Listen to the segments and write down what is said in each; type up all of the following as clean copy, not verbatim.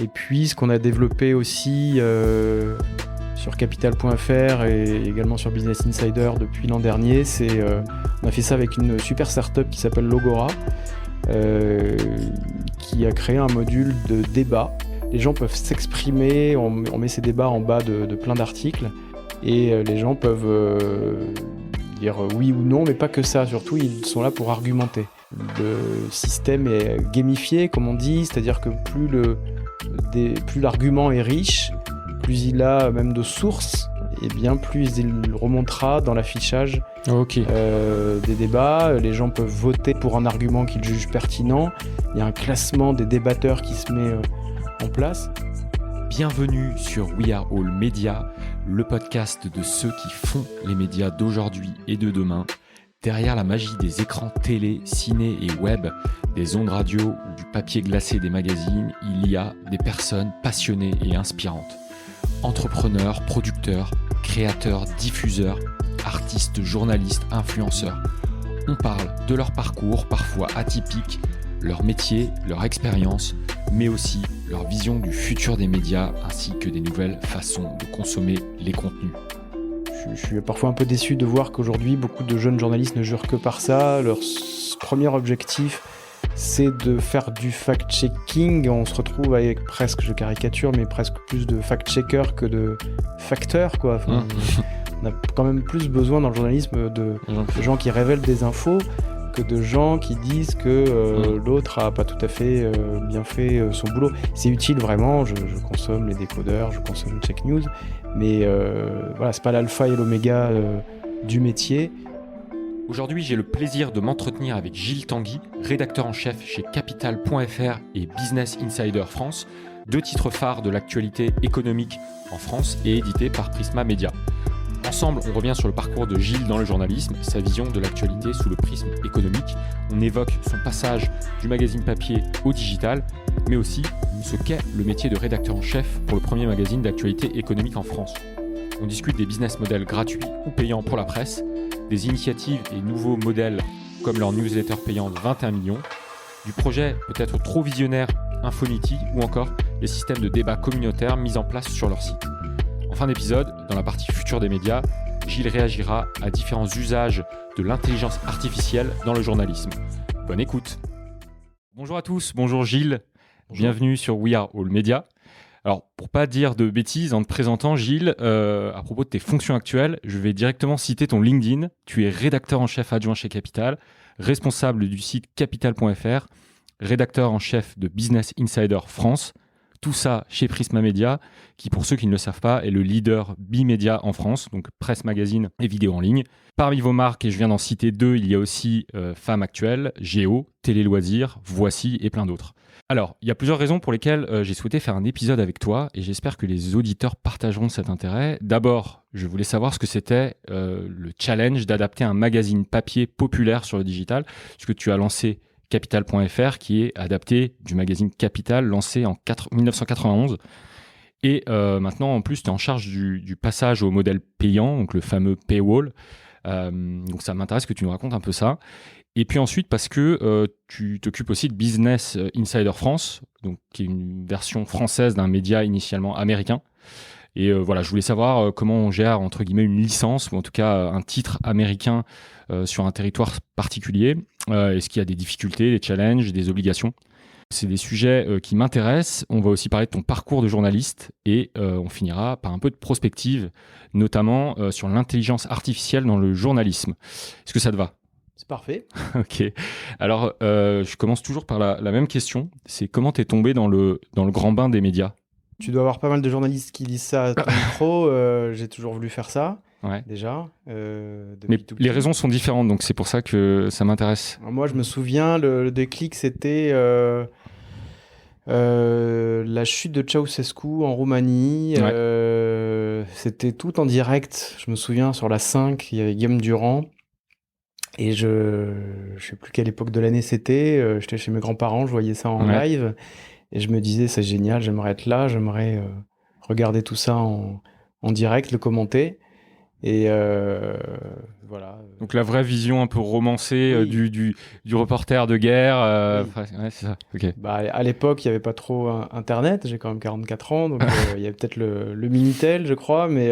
Et puis ce qu'on a développé aussi sur Capital.fr et également sur Business Insider depuis l'an dernier, on a fait ça avec une super startup qui s'appelle Logora, qui a créé un module de débat. Les gens peuvent s'exprimer, on met ces débats en bas de plein d'articles et les gens peuvent dire oui ou non, mais pas que ça, surtout ils sont là pour argumenter. Le système est gamifié, comme on dit, c'est-à-dire que plus l'argument est riche, plus il a même de sources, et bien plus il remontera dans l'affichage des débats. Les gens peuvent voter pour un argument qu'ils jugent pertinent. Il y a un classement des débatteurs qui se met en place. Bienvenue sur We Are All Media, le podcast de ceux qui font les médias d'aujourd'hui et de demain. Derrière la magie des écrans télé, ciné et web, des ondes radio ou du papier glacé des magazines, il y a des personnes passionnées et inspirantes. Entrepreneurs, producteurs, créateurs, diffuseurs, artistes, journalistes, influenceurs. On parle de leur parcours, parfois atypique, leur métier, leur expérience, mais aussi leur vision du futur des médias ainsi que des nouvelles façons de consommer les contenus. Je suis parfois un peu déçu de voir qu'aujourd'hui, beaucoup de jeunes journalistes ne jurent que par ça. Leur premier objectif, c'est de faire du fact-checking. On se retrouve avec presque, je caricature, mais presque plus de fact-checkers que de facteurs, quoi. Enfin, on a quand même plus besoin dans le journalisme de gens qui révèlent des infos que de gens qui disent que l'autre a pas tout à fait bien fait son boulot. C'est utile vraiment, je consomme les décodeurs, je consomme Check News, mais voilà, c'est pas l'alpha et l'oméga du métier. Aujourd'hui, j'ai le plaisir de m'entretenir avec Gilles Tanguy, rédacteur en chef chez Capital.fr et Business Insider France, deux titres phares de l'actualité économique en France et édités par Prisma Media. Ensemble, on revient sur le parcours de Gilles dans le journalisme, sa vision de l'actualité sous le prisme économique. On évoque son passage du magazine papier au digital, mais aussi ce qu'est le métier de rédacteur en chef pour le premier magazine d'actualité économique en France. On discute des business models gratuits ou payants pour la presse, des initiatives et nouveaux modèles comme leur newsletter payante 21 millions, du projet peut-être trop visionnaire Infonity ou encore les systèmes de débat communautaires mis en place sur leur site. En fin d'épisode, dans la partie future des médias, Gilles réagira à différents usages de l'intelligence artificielle dans le journalisme. Bonne écoute. Bonjour à tous, bonjour Gilles, bonjour. Bienvenue sur We Are All Media. Alors, pour pas dire de bêtises, en te présentant Gilles, à propos de tes fonctions actuelles, je vais directement citer ton LinkedIn. Tu es rédacteur en chef adjoint chez Capital, responsable du site Capital.fr, rédacteur en chef de Business Insider France. Tout ça chez Prisma Media, qui pour ceux qui ne le savent pas, est le leader bimédia en France, donc presse, magazine et vidéo en ligne. Parmi vos marques, et je viens d'en citer deux, il y a aussi Femmes Actuelles, Géo, Télé Loisirs, Voici et plein d'autres. Alors, il y a plusieurs raisons pour lesquelles j'ai souhaité faire un épisode avec toi et j'espère que les auditeurs partageront cet intérêt. D'abord, je voulais savoir ce que c'était le challenge d'adapter un magazine papier populaire sur le digital, puisque tu as lancé Capital.fr, qui est adapté du magazine Capital, lancé en 1991. Et maintenant, en plus, tu es en charge du passage au modèle payant, donc le fameux paywall. Donc ça m'intéresse que tu nous racontes un peu ça. Et puis ensuite, parce que tu t'occupes aussi de Business Insider France, donc, qui est une version française d'un média initialement américain. Et voilà, je voulais savoir comment on gère, entre guillemets, une licence, ou en tout cas un titre américain sur un territoire particulier. Est-ce qu'il y a des difficultés, des challenges, des obligations ? C'est des sujets qui m'intéressent. On va aussi parler de ton parcours de journaliste et on finira par un peu de prospective, notamment sur l'intelligence artificielle dans le journalisme. Est-ce que ça te va ? C'est parfait. Ok. Alors, je commence toujours par la même question. C'est comment t'es tombé dans le grand bain des médias ? Tu dois avoir pas mal de journalistes qui disent ça à ton micro. J'ai toujours voulu faire ça, déjà. Mais les raisons sont différentes, donc c'est pour ça que ça m'intéresse. Alors moi, je me souviens, le déclic, c'était la chute de Ceausescu en Roumanie. C'était tout en direct. Je me souviens, sur la 5, il y avait Guillaume Durand. Et je sais plus quelle époque de l'année c'était. J'étais chez mes grands-parents, je voyais ça en live. Et je me disais, c'est génial, j'aimerais être là, j'aimerais regarder tout ça en direct, le commenter. Et voilà. Donc la vraie vision un peu romancée Oui. du reporter de guerre. Oui. Ouais, c'est ça. Ok. Bah, à l'époque, il n'y avait pas trop Internet. J'ai quand même 44 ans, donc il y avait peut-être le Minitel, je crois. Mais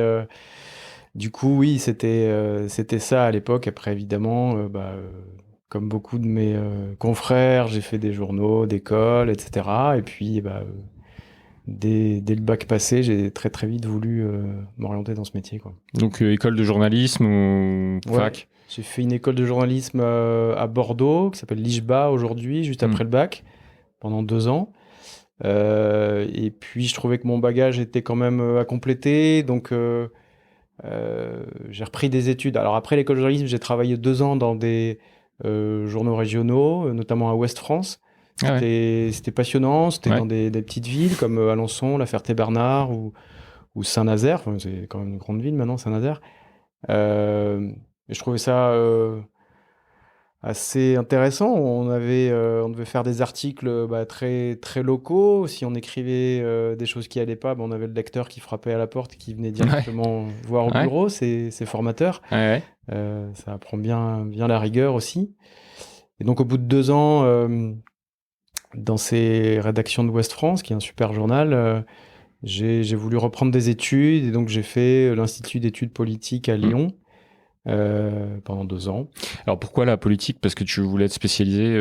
du coup, oui, c'était ça à l'époque. Après, évidemment, comme beaucoup de mes confrères, j'ai fait des journaux d'école, etc. Et puis, dès le bac passé, j'ai très très vite voulu m'orienter dans ce métier, quoi. Donc école de journalisme ou Ouais, fac. j'ai fait une école de journalisme à Bordeaux, qui s'appelle l'IJBA aujourd'hui, juste après le bac, pendant 2 ans. Et puis je trouvais que mon bagage était quand même à compléter, donc j'ai repris des études. Alors après l'école de journalisme, j'ai travaillé 2 ans dans des journaux régionaux, notamment à Ouest France. Ah ouais. C'était passionnant, c'était Ouais. dans des petites villes comme Alençon, La Ferté-Bernard ou Saint-Nazaire. Enfin, c'est quand même une grande ville maintenant, Saint-Nazaire. Et je trouvais ça assez intéressant. On devait faire des articles très, très locaux. Si on écrivait des choses qui allaient pas, on avait le lecteur qui frappait à la porte, qui venait directement voir au Ouais. bureau. C'est formateur. Ouais. Ça apprend bien, bien la rigueur aussi. Et donc, au bout de 2 ans, dans ces rédactions de Ouest France, qui est un super journal, j'ai voulu reprendre des études. Et donc, j'ai fait l'Institut d'études politiques à Lyon. Pendant 2 ans. Alors pourquoi la politique? Parce que tu voulais être spécialisé,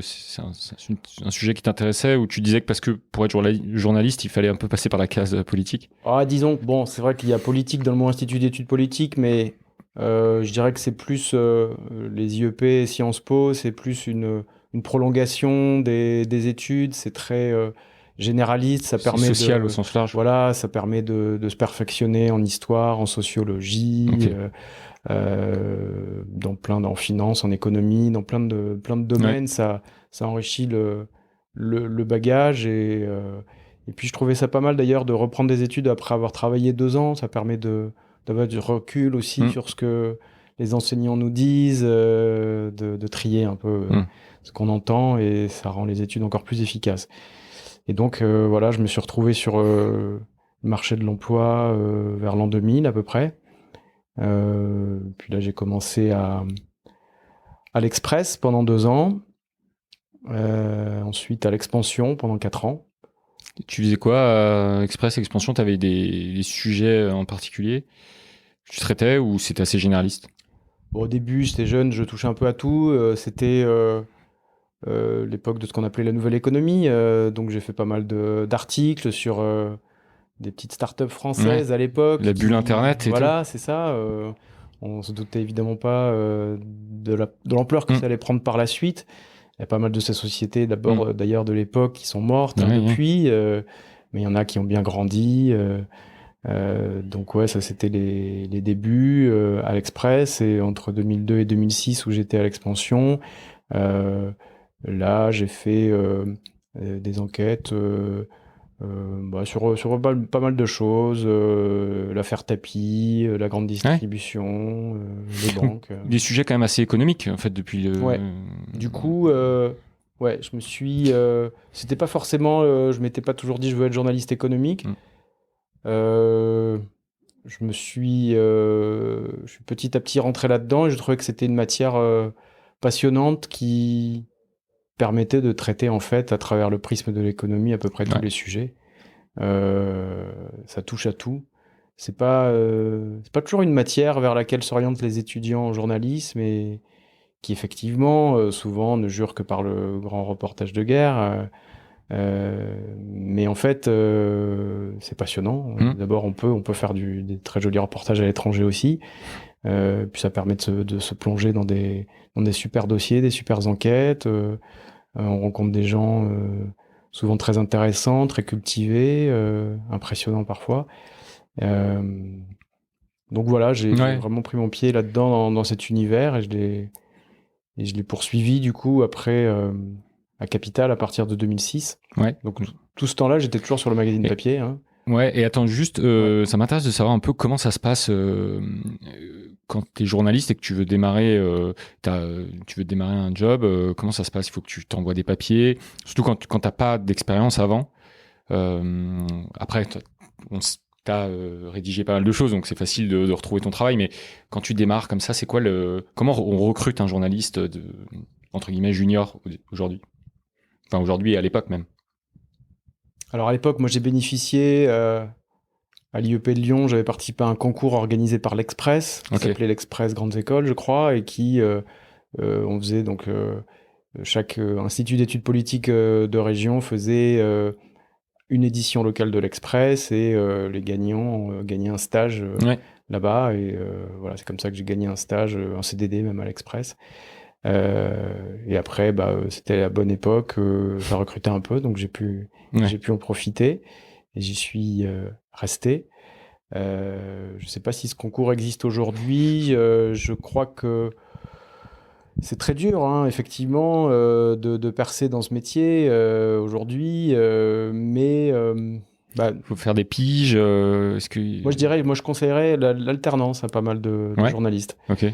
c'est un sujet qui t'intéressait, ou tu disais que parce que pour être journaliste, il fallait un peu passer par la case politique? Disons, bon, c'est vrai qu'il y a politique dans le mot Institut d'études politiques, mais je dirais que c'est plus les IEP et Sciences Po, c'est plus une prolongation des études, c'est très généraliste, ça permet social au sens large. Voilà, ça permet de se perfectionner en histoire, en sociologie, Ok. en finance, en économie, dans plein de domaines, ça enrichit le bagage et puis je trouvais ça pas mal d'ailleurs de reprendre des études après avoir travaillé 2 ans, ça permet d'avoir du recul aussi sur ce que les enseignants nous disent, de trier un peu ce qu'on entend et ça rend les études encore plus efficaces. Et donc voilà, je me suis retrouvé sur le marché de l'emploi vers l'an 2000 à peu près. Puis là, j'ai commencé à l'Express pendant 2 ans. Ensuite, à l'Expansion pendant 4 ans. Tu faisais quoi, Express, Expansion? Tu avais des sujets en particulier que tu traitais, ou c'était assez généraliste? Bon, au début, j'étais jeune, je touchais un peu à tout. C'était l'époque de ce qu'on appelait la nouvelle économie. Donc, j'ai fait pas mal d'articles sur des petites startups françaises à l'époque. La bulle Internet et voilà, c'est ça. On se doutait évidemment pas de l'ampleur que ça allait prendre par la suite. Il y a pas mal de ces sociétés, d'abord d'ailleurs de l'époque, qui sont mortes depuis, mais il y en a qui ont bien grandi. Donc ouais, ça c'était les débuts à l'Express, et entre 2002 et 2006 où j'étais à l'Expansion. Là, j'ai fait des enquêtes sur pas mal de choses, l'affaire Tapi, la grande distribution, les banques. Des sujets quand même assez économiques en fait depuis le. Ouais. Du coup, je me suis. C'était pas forcément. Je m'étais pas toujours dit je veux être journaliste économique. Je suis petit à petit rentré là-dedans et je trouvais que c'était une matière passionnante qui permettait de traiter en fait à travers le prisme de l'économie à peu près tous les sujets. Ça touche à tout. C'est pas toujours une matière vers laquelle s'orientent les étudiants en journalisme et qui effectivement souvent ne jure que par le grand reportage de guerre. Mais en fait, c'est passionnant. D'abord, on peut faire des très jolis reportages à l'étranger aussi. Puis ça permet de se plonger dans des super dossiers, des super enquêtes. On rencontre des gens souvent très intéressants, très cultivés, impressionnants parfois. Donc voilà, j'ai vraiment pris mon pied là-dedans dans cet univers et je l'ai poursuivi du coup après à Capital à partir de 2006. Donc tout ce temps-là, j'étais toujours sur le magazine papier. Ouais, et attends juste, ça m'intéresse de savoir un peu comment ça se passe quand tu es journaliste et que tu veux démarrer, un job. Comment ça se passe? Il faut que tu t'envoies des papiers, surtout quand t'as pas d'expérience avant. Après, tu as rédigé pas mal de choses, donc c'est facile de retrouver ton travail. Mais quand tu démarres comme ça, c'est quoi comment on recrute un journaliste entre guillemets junior aujourd'hui? Enfin, aujourd'hui et à l'époque même. Alors à l'époque, moi j'ai bénéficié à l'IEP de Lyon, j'avais participé à un concours organisé par l'Express, qui s'appelait l'Express Grandes Écoles, je crois, et qui on faisait donc chaque institut d'études politiques de région faisait une édition locale de l'Express et les gagnants gagnaient un stage là-bas et voilà, c'est comme ça que j'ai gagné un stage, un CDD même à l'Express. Et après, c'était la bonne époque, ça recrutait un peu, donc j'ai pu en profiter et j'y suis resté. Je sais pas si ce concours existe aujourd'hui. Je crois que c'est très dur, hein, effectivement, de percer dans ce métier aujourd'hui, mais faut faire des piges. moi je conseillerais l'alternance à pas mal de journalistes. Ok.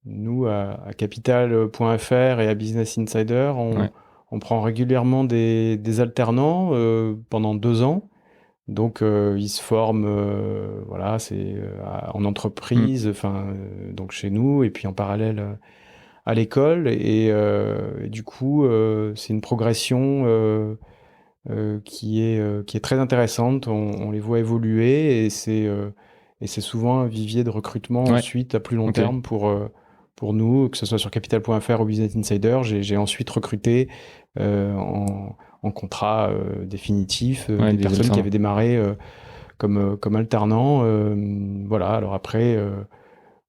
Nous, à Capital.fr et à Business Insider, on prend régulièrement des alternants pendant 2 ans. Donc, ils se forment, voilà, c'est en entreprise, donc chez nous, et puis en parallèle à l'école. Et du coup, c'est une progression qui est très intéressante. On les voit évoluer et c'est souvent un vivier de recrutement ensuite à plus long terme pour nous, que ce soit sur Capital.fr ou Business Insider. J'ai ensuite recruté en contrat définitif des personnes qui avaient démarré comme alternants. Voilà, alors après,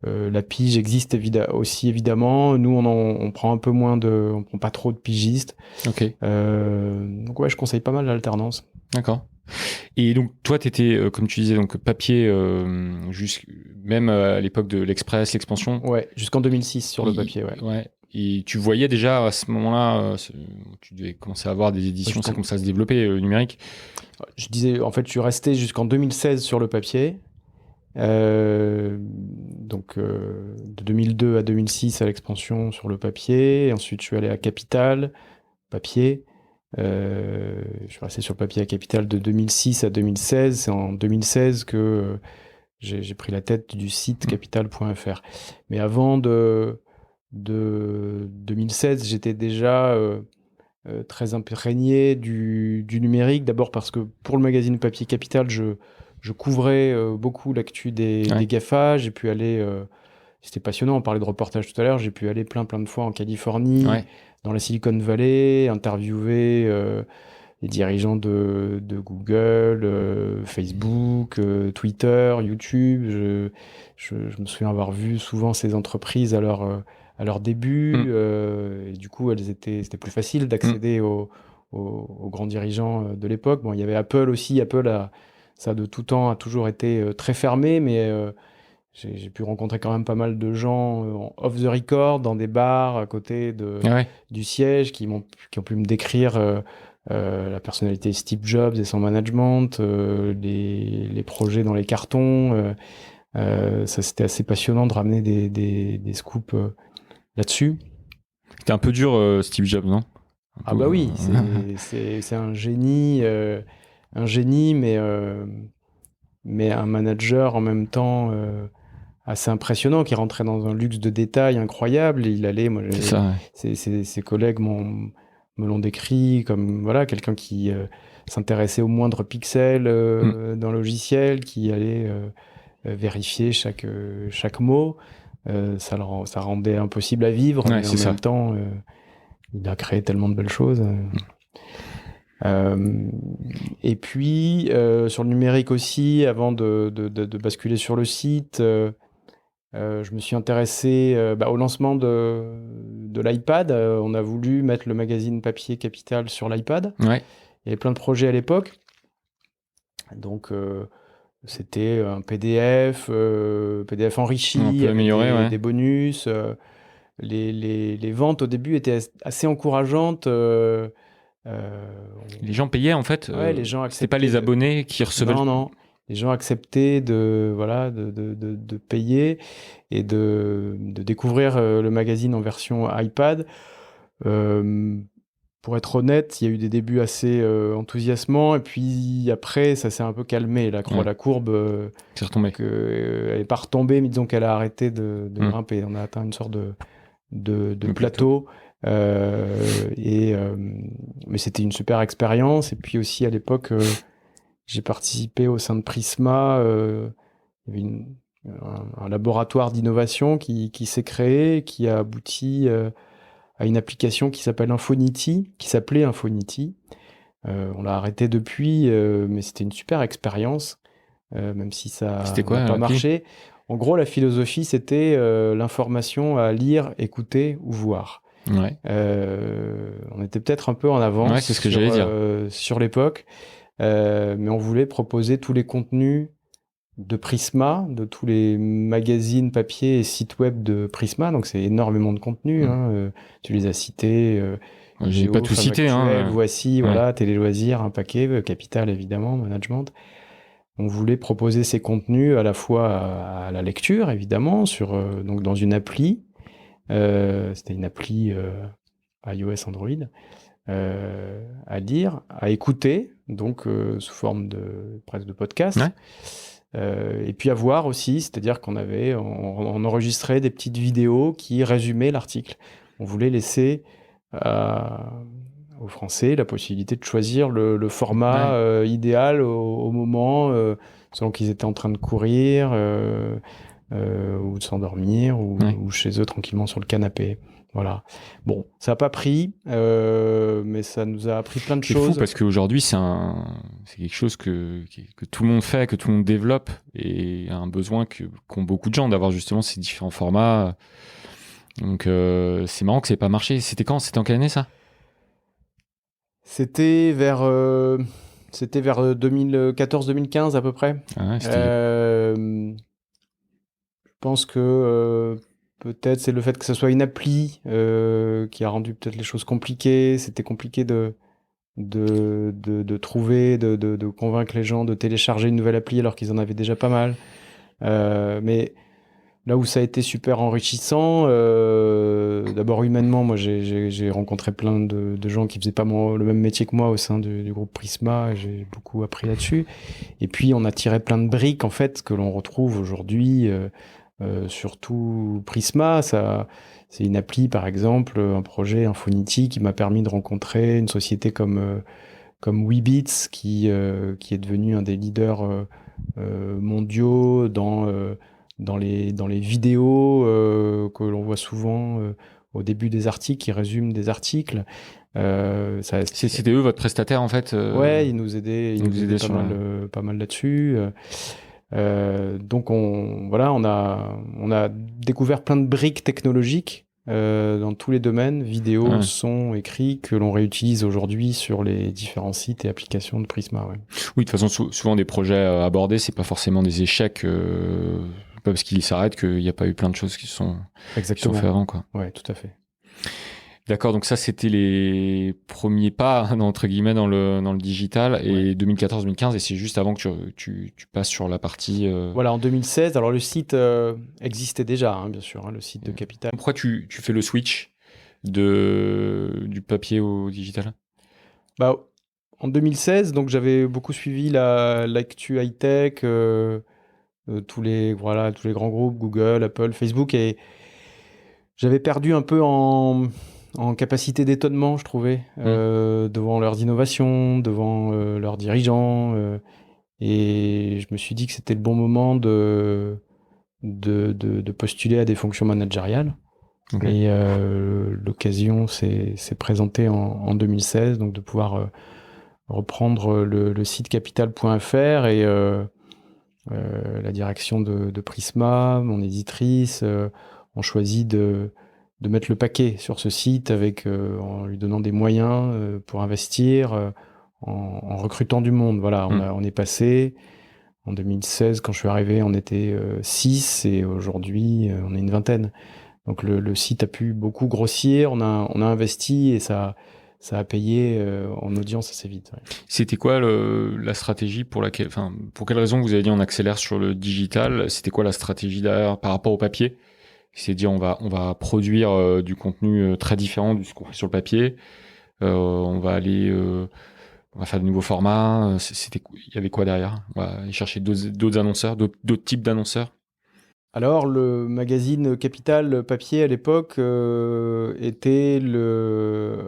la pige existe aussi évidemment. Nous, on prend un peu moins on prend pas trop de pigistes. Ok. Donc ouais, je conseille pas mal l'alternance. D'accord. Et donc toi, t'étais, comme tu disais, donc papier, même à l'époque de l'Express, l'expansion. Ouais, jusqu'en 2006 sur le papier, ouais. Ouais. Et tu voyais déjà à ce moment-là, tu devais commencer à avoir des éditions, ça commençait à se développer numérique. Je disais, en fait, je suis resté jusqu'en 2016 sur le papier. Donc de 2002 à 2006 à l'expansion sur le papier. Et ensuite, je suis allé à Capital, papier. Je suis resté sur le papier à Capital de 2006 à 2016. C'est en 2016 que j'ai pris la tête du site capital.fr. Mais avant de 2016, j'étais déjà très imprégné du numérique. D'abord parce que pour le magazine papier Capital, je couvrais beaucoup l'actu des GAFA. J'ai pu aller... c'était passionnant, on parlait de reportage tout à l'heure. J'ai pu aller plein de fois en Californie, dans la Silicon Valley, interviewer les dirigeants de Google, Facebook, Twitter, YouTube. Je me souviens avoir vu souvent ces entreprises à leur début. Et du coup, c'était plus facile d'accéder aux grands dirigeants de l'époque. Bon, il y avait Apple aussi. Apple, ça de tout temps a toujours été très fermé, mais j'ai pu rencontrer quand même pas mal de gens off the record, dans des bars à côté du siège, qui ont pu me décrire la personnalité de Steve Jobs et son management, les projets dans les cartons. Ça, c'était assez passionnant de ramener des scoops là-dessus. C'était un peu dur, Steve Jobs, non? Ah bah oui, c'est un génie, mais un manager en même temps assez impressionnant, qui rentrait dans un luxe de détails incroyable. Et il allait, ses collègues me l'ont décrit comme voilà, quelqu'un qui s'intéressait au moindre pixel d'un logiciel, qui allait vérifier chaque mot. Ça rendait impossible à vivre, mais en même temps, il a créé tellement de belles choses. Et puis, sur le numérique aussi, avant de basculer sur le site, je me suis intéressé au lancement de l'iPad. On a voulu mettre le magazine papier Capital sur l'iPad. Il y avait plein de projets à l'époque. Donc, c'était un PDF enrichi, avec des bonus. Les ventes au début étaient assez encourageantes. Les gens payaient en fait. Les gens acceptaient. C'était pas les abonnés qui recevaient. Non. Les gens acceptaient de payer et de découvrir le magazine en version iPad. pour être honnête, il y a eu des débuts assez enthousiasmants, et puis après, ça s'est un peu calmé. La courbe, c'est retombé. Elle n'est pas retombée, mais disons qu'elle a arrêté de grimper. On a atteint une sorte de plateau. Mais c'était une super expérience. Et puis aussi, à l'époque, j'ai participé au sein de Prisma. Il y avait un laboratoire d'innovation qui s'est créé, qui a abouti à une application qui s'appelait Infonity. On l'a arrêté depuis, mais c'était une super expérience, même si ça n'a pas marché. En gros, la philosophie, c'était l'information à lire, écouter ou voir. Ouais. On était peut-être un peu en avance c'est ce que j'allais dire. Sur l'époque, mais on voulait proposer tous les contenus de Prisma, de tous les magazines papier et sites web de Prisma. Donc c'est énormément de contenu. Tu les as cités. J'ai pas tout cité. Voici, voilà, Télé Loisirs, un paquet, Capital évidemment, Management. On voulait proposer ces contenus à la fois à la lecture, évidemment, donc dans une appli. C'était une appli iOS, Android, à lire, à écouter, donc sous forme presque de podcast. Et puis à voir aussi, c'est-à-dire on enregistrait des petites vidéos qui résumaient l'article. On voulait laisser aux Français la possibilité de choisir le format idéal au moment, selon qu'ils étaient en train de courir ou de s'endormir ou chez eux tranquillement sur le canapé. Voilà. Bon, ça n'a pas pris, mais ça nous a appris plein de choses. C'est fou parce qu'aujourd'hui, c'est quelque chose que tout le monde fait, que tout le monde développe, et un besoin qu'ont beaucoup de gens d'avoir justement ces différents formats. Donc, c'est marrant que ça n'ait pas marché. C'était quand ? C'était en quelle année, ça ? C'était vers 2014-2015 à peu près. Je pense que peut-être c'est le fait que ce soit une appli qui a rendu peut-être les choses compliquées. C'était compliqué de trouver, de convaincre les gens de télécharger une nouvelle appli alors qu'ils en avaient déjà pas mal. Mais là où ça a été super enrichissant, d'abord humainement, moi j'ai rencontré plein de gens qui faisaient pas le même métier que moi au sein du groupe Prisma, et j'ai beaucoup appris là-dessus. Et puis on a tiré plein de briques en fait que l'on retrouve aujourd'hui. Surtout Prisma, c'est une appli par exemple, un projet Infonity qui m'a permis de rencontrer une société comme Weebits qui est devenu un des leaders mondiaux dans les vidéos que l'on voit souvent au début des articles, qui résument des articles. C'était eux votre prestataire en fait. Ouais, ils nous aidaient pas mal là-dessus. Donc on a découvert plein de briques technologiques dans tous les domaines, vidéo, son, écrit, que l'on réutilise aujourd'hui sur les différents sites et applications de Prisma. Ouais. Oui, de toute façon, souvent des projets abordés, c'est pas forcément des échecs, pas parce qu'ils s'arrêtent qu'il n'y a pas eu plein de choses qui sont faites avant, quoi. Ouais, tout à fait. D'accord, donc ça c'était les premiers pas entre guillemets dans le digital, et 2014-2015, et c'est juste avant que tu passes sur la partie. Voilà, en 2016. Alors le site existait déjà, bien sûr, le site de Capital. Pourquoi tu fais le switch du papier au digital ? En 2016, donc j'avais beaucoup suivi l'actu high-tech, tous les grands groupes, Google, Apple, Facebook, et j'avais perdu un peu en capacité d'étonnement, je trouvais, devant leurs innovations, devant leurs dirigeants, et je me suis dit que c'était le bon moment de postuler à des fonctions managériales. Et l'occasion s'est présentée en 2016, donc de pouvoir reprendre le site capital.fr, et la direction de Prisma, mon éditrice, ont choisi de mettre le paquet sur ce site en lui donnant des moyens pour investir, en recrutant du monde. Voilà, on est passé. En 2016, quand je suis arrivé, on était 6, et aujourd'hui, on est une vingtaine. Donc le site a pu beaucoup grossir, on a investi, et ça a payé en audience assez vite. Ouais. C'était quoi la stratégie pour quelle raison vous avez dit on accélère sur le digital ? C'était quoi la stratégie derrière par rapport au papier ? C'est dire on va produire du contenu très différent de ce qu'on fait sur le papier. on va aller, on va faire de nouveaux formats. Il y avait quoi derrière? On va aller chercher d'autres annonceurs, d'autres types d'annonceurs. Alors, le magazine Capital papier à l'époque était le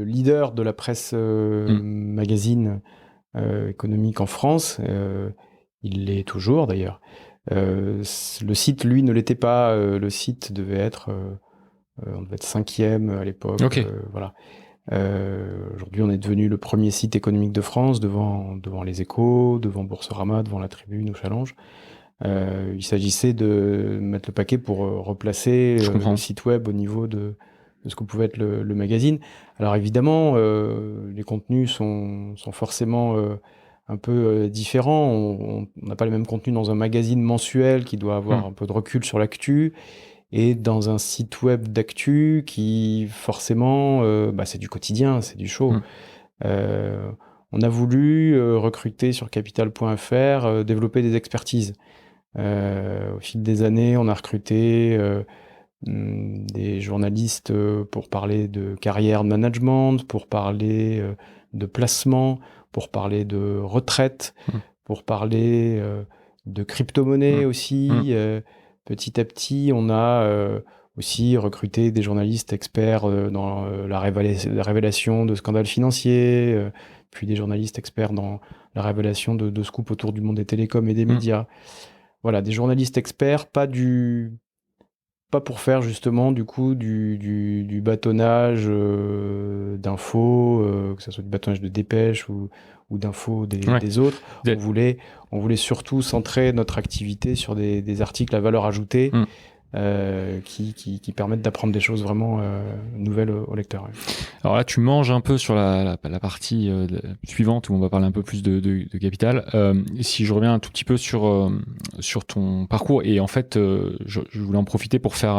leader de la presse magazine économique en France. Il l'est toujours d'ailleurs. Le site, lui, ne l'était pas. Le site devait être, on devait être cinquième à l'époque. Ok. Voilà. Aujourd'hui, on est devenu le premier site économique de France devant Les Échos, devant Boursorama, devant La Tribune ou Challenge. Il s'agissait de mettre le paquet pour replacer le site web au niveau de ce que pouvait être le magazine. Alors évidemment, les contenus sont forcément un peu différents. On n'a pas le même contenu dans un magazine mensuel qui doit avoir un peu de recul sur l'actu et dans un site web d'actu qui forcément, c'est du quotidien, c'est du show. On a voulu recruter sur capital.fr, développer des expertises. Au fil des années, on a recruté des journalistes pour parler de carrière de management, pour parler de placement, pour parler de retraite, pour parler de crypto-monnaie aussi. Petit à petit, on a aussi recruté des journalistes experts dans la révélation de scandales financiers, puis des journalistes experts dans la révélation de scoops autour du monde des télécoms et des médias. Voilà, des journalistes experts, pas pour faire justement du bâtonnage d'infos, que ce soit du bâtonnage de dépêches ou d'infos des autres. On voulait surtout centrer notre activité sur des articles à valeur ajoutée qui permettent d'apprendre des choses vraiment nouvelles aux lecteurs. Ouais. Alors là, tu manges un peu sur la partie suivante où on va parler un peu plus de Capital. Si je reviens un tout petit peu sur ton parcours, et en fait, je voulais en profiter pour faire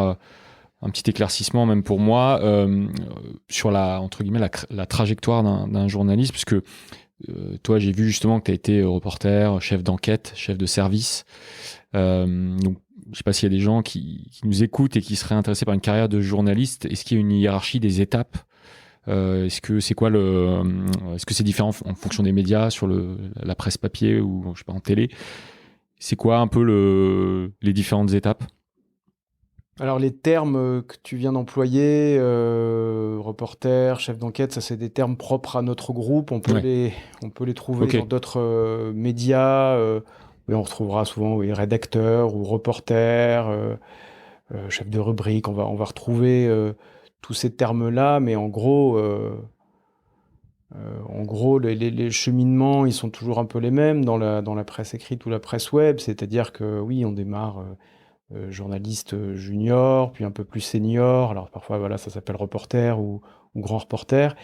un petit éclaircissement, même pour moi, sur entre guillemets, la trajectoire d'un journaliste, puisque toi, j'ai vu justement que tu as été reporter, chef d'enquête, chef de service. Donc, je sais pas s'il y a des gens qui nous écoutent et qui seraient intéressés par une carrière de journaliste. Est-ce qu'il y a une hiérarchie des étapes? Est-ce que c'est différent en fonction des médias, sur la presse papier ou je sais pas, en télé? C'est quoi un peu les différentes étapes? Alors les termes que tu viens d'employer, reporter, chef d'enquête, ça c'est des termes propres à notre groupe. On peut les trouver dans d'autres médias. On retrouvera souvent rédacteur ou reporter, chef de rubrique. On va retrouver tous ces termes-là, mais en gros, les cheminements, ils sont toujours un peu les mêmes dans la presse écrite ou la presse web. C'est-à-dire que oui, on démarre journaliste junior, puis un peu plus senior. Alors parfois, voilà, ça s'appelle reporter ou grand reporter.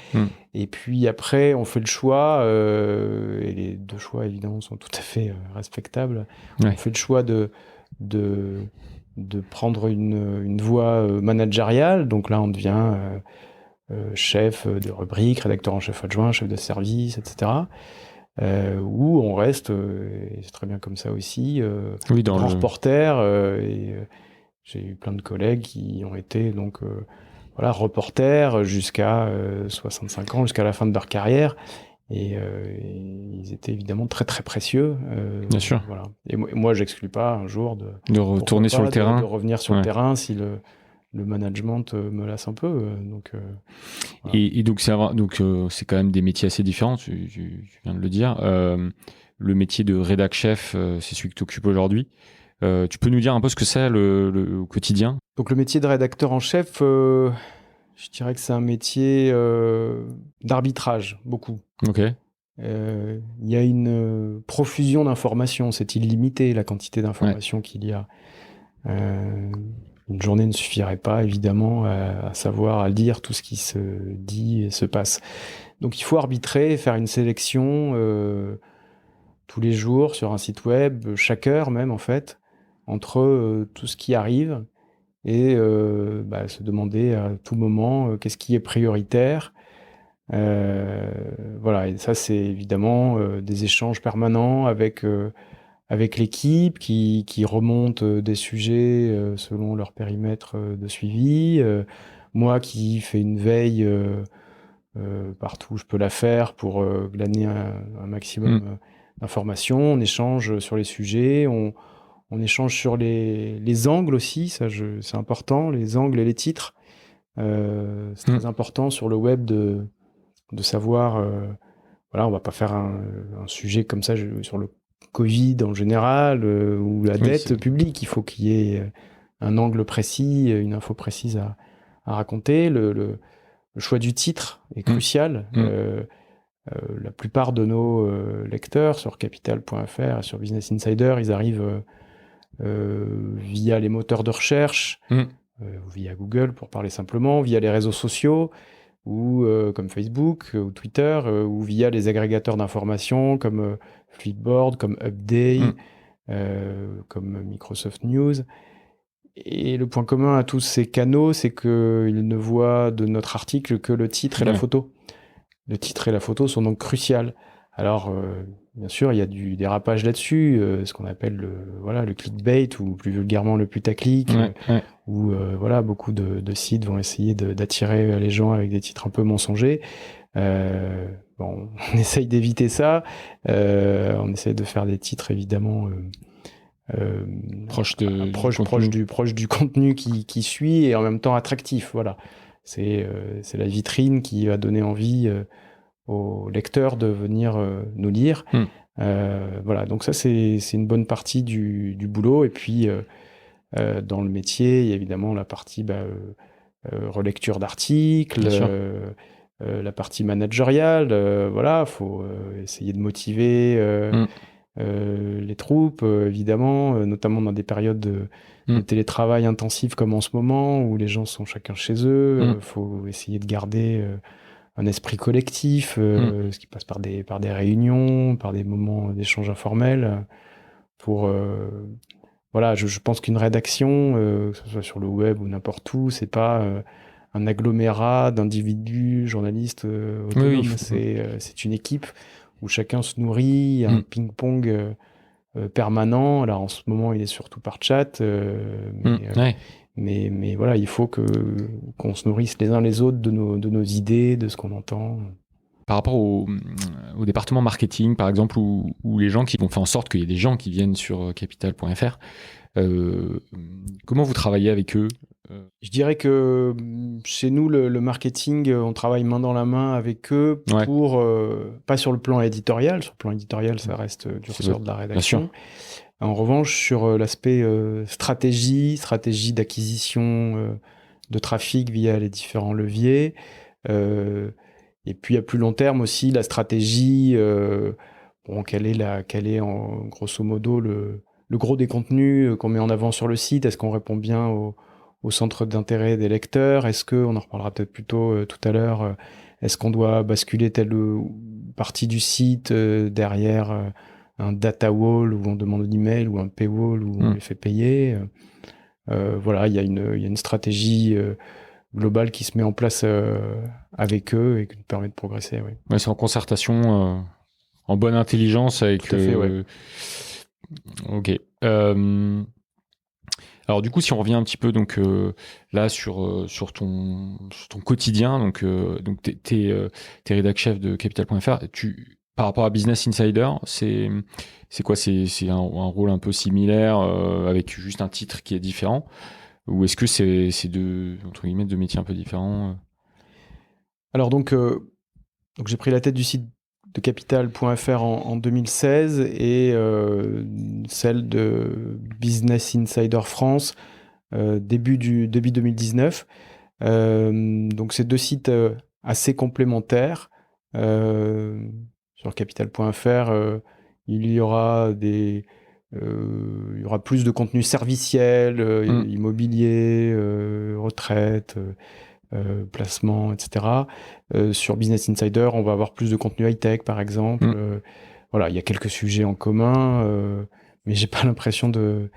Et puis après, on fait le choix, et les deux choix, évidemment, sont tout à fait respectables. On fait le choix de prendre une voie managériale. Donc là, on devient chef de rubrique, rédacteur en chef adjoint, chef de service, etc. Où on reste, et c'est très bien comme ça aussi, grand reporter. J'ai eu plein de collègues qui ont été donc reporters jusqu'à 65 ans, jusqu'à la fin de leur carrière. Et ils étaient évidemment très très précieux. Bien sûr. Voilà. Et moi, j'exclus pas un jour de retourner sur le terrain, de revenir sur le terrain si le management me lasse un peu. Voilà. Et donc c'est quand même des métiers assez différents. Tu viens de le dire. Le métier de rédac chef, c'est celui que tu occupes aujourd'hui. Tu peux nous dire un peu ce que c'est le quotidien? Donc le métier de rédacteur en chef, je dirais que c'est un métier d'arbitrage, beaucoup. Ok. Il y a une profusion d'informations, c'est illimité la quantité d'informations qu'il y a. Une journée ne suffirait pas, évidemment, à lire tout ce qui se dit et se passe. Donc il faut arbitrer, faire une sélection tous les jours sur un site web, chaque heure même en fait, entre tout ce qui arrive et se demander à tout moment qu'est-ce qui est prioritaire. Voilà, et ça c'est évidemment des échanges permanents avec l'équipe qui remonte des sujets selon leur périmètre de suivi. Moi qui fais une veille partout où je peux la faire pour glaner un maximum d'informations. On échange sur les sujets, on échange sur les angles aussi, c'est important, les angles et les titres. C'est très important sur le web de savoir, voilà, on va pas faire un sujet comme ça sur le Covid en général ou la dette publique. Il faut qu'il y ait un angle précis, une info précise à raconter. Le choix du titre est crucial. La plupart de nos lecteurs sur Capital.fr et sur Business Insider, ils arrivent via les moteurs de recherche, via Google pour parler simplement, via les réseaux sociaux, ou comme Facebook ou Twitter, ou via les agrégateurs d'informations comme Flipboard, comme Update, comme Microsoft News. Et le point commun à tous ces canaux, c'est qu'ils ne voient de notre article que le titre et la photo. Le titre et la photo sont donc cruciales. Alors, bien sûr, il y a du dérapage là-dessus, ce qu'on appelle le clickbait, ou plus vulgairement le putaclic, où voilà, beaucoup de sites vont essayer d'attirer les gens avec des titres un peu mensongers. Bon, on essaye d'éviter ça. On essaye de faire des titres évidemment proche du contenu qui suit et en même temps attractif. Voilà, c'est la vitrine qui va donner envie aux lecteurs de venir nous lire. Voilà, donc ça c'est une bonne partie du boulot. Et puis dans le métier, il y a évidemment la partie relecture d'articles, la partie managériale. Voilà, faut essayer de motiver les troupes, évidemment, notamment dans des périodes de télétravail intensif comme en ce moment, où les gens sont chacun chez eux. Faut essayer de garder un esprit collectif, ce qui passe par des réunions, par des moments d'échange informels, pour voilà, je pense qu'une rédaction, que ce soit sur le web ou n'importe où, c'est pas un agglomérat d'individus, journalistes autonomes. C'est une équipe où chacun se nourrit, il y a un ping-pong permanent. Alors en ce moment, il est surtout par chat, mais voilà, il faut qu'on se nourrisse les uns les autres de nos idées, de ce qu'on entend. Par rapport au département marketing, par exemple, ou les gens qui vont faire en sorte qu'il y ait des gens qui viennent sur Capital.fr, comment vous travaillez avec eux ? Je dirais que chez nous, le marketing, on travaille main dans la main avec eux pour, pas sur le plan éditorial. Sur le plan éditorial, ça reste du ressort de la rédaction. En revanche, sur l'aspect stratégie d'acquisition de trafic via les différents leviers, et puis à plus long terme aussi, la stratégie, quel est en grosso modo le gros des contenus qu'on met en avant sur le site? Est-ce qu'on répond bien au centre d'intérêt des lecteurs? Est-ce que, on en reparlera peut-être plus tôt tout à l'heure, est-ce qu'on doit basculer telle partie du site derrière un data wall où on demande l'email, ou un paywall où on les fait payer? Voilà, il y a une stratégie globale qui se met en place avec eux et qui nous permet de progresser. Ouais, c'est en concertation, en bonne intelligence avec. Tout à fait, Ok. Alors du coup, si on revient un petit peu donc là sur ton quotidien, donc t'es rédac chef de Capital.fr. Par rapport à Business Insider, c'est quoi? C'est un rôle un peu similaire avec juste un titre qui est différent, ou est-ce que c'est deux entre guillemets deux métiers un peu différents? Alors donc j'ai pris la tête du site de Capital.fr en 2016 et celle de Business Insider France début 2019. Donc c'est deux sites assez complémentaires. Sur Capital.fr, il y aura plus de contenu serviciel, immobilier, retraite, placement, etc. Sur Business Insider, on va avoir plus de contenu high-tech, par exemple. Voilà, il y a quelques sujets en commun, mais j'ai pas l'impression de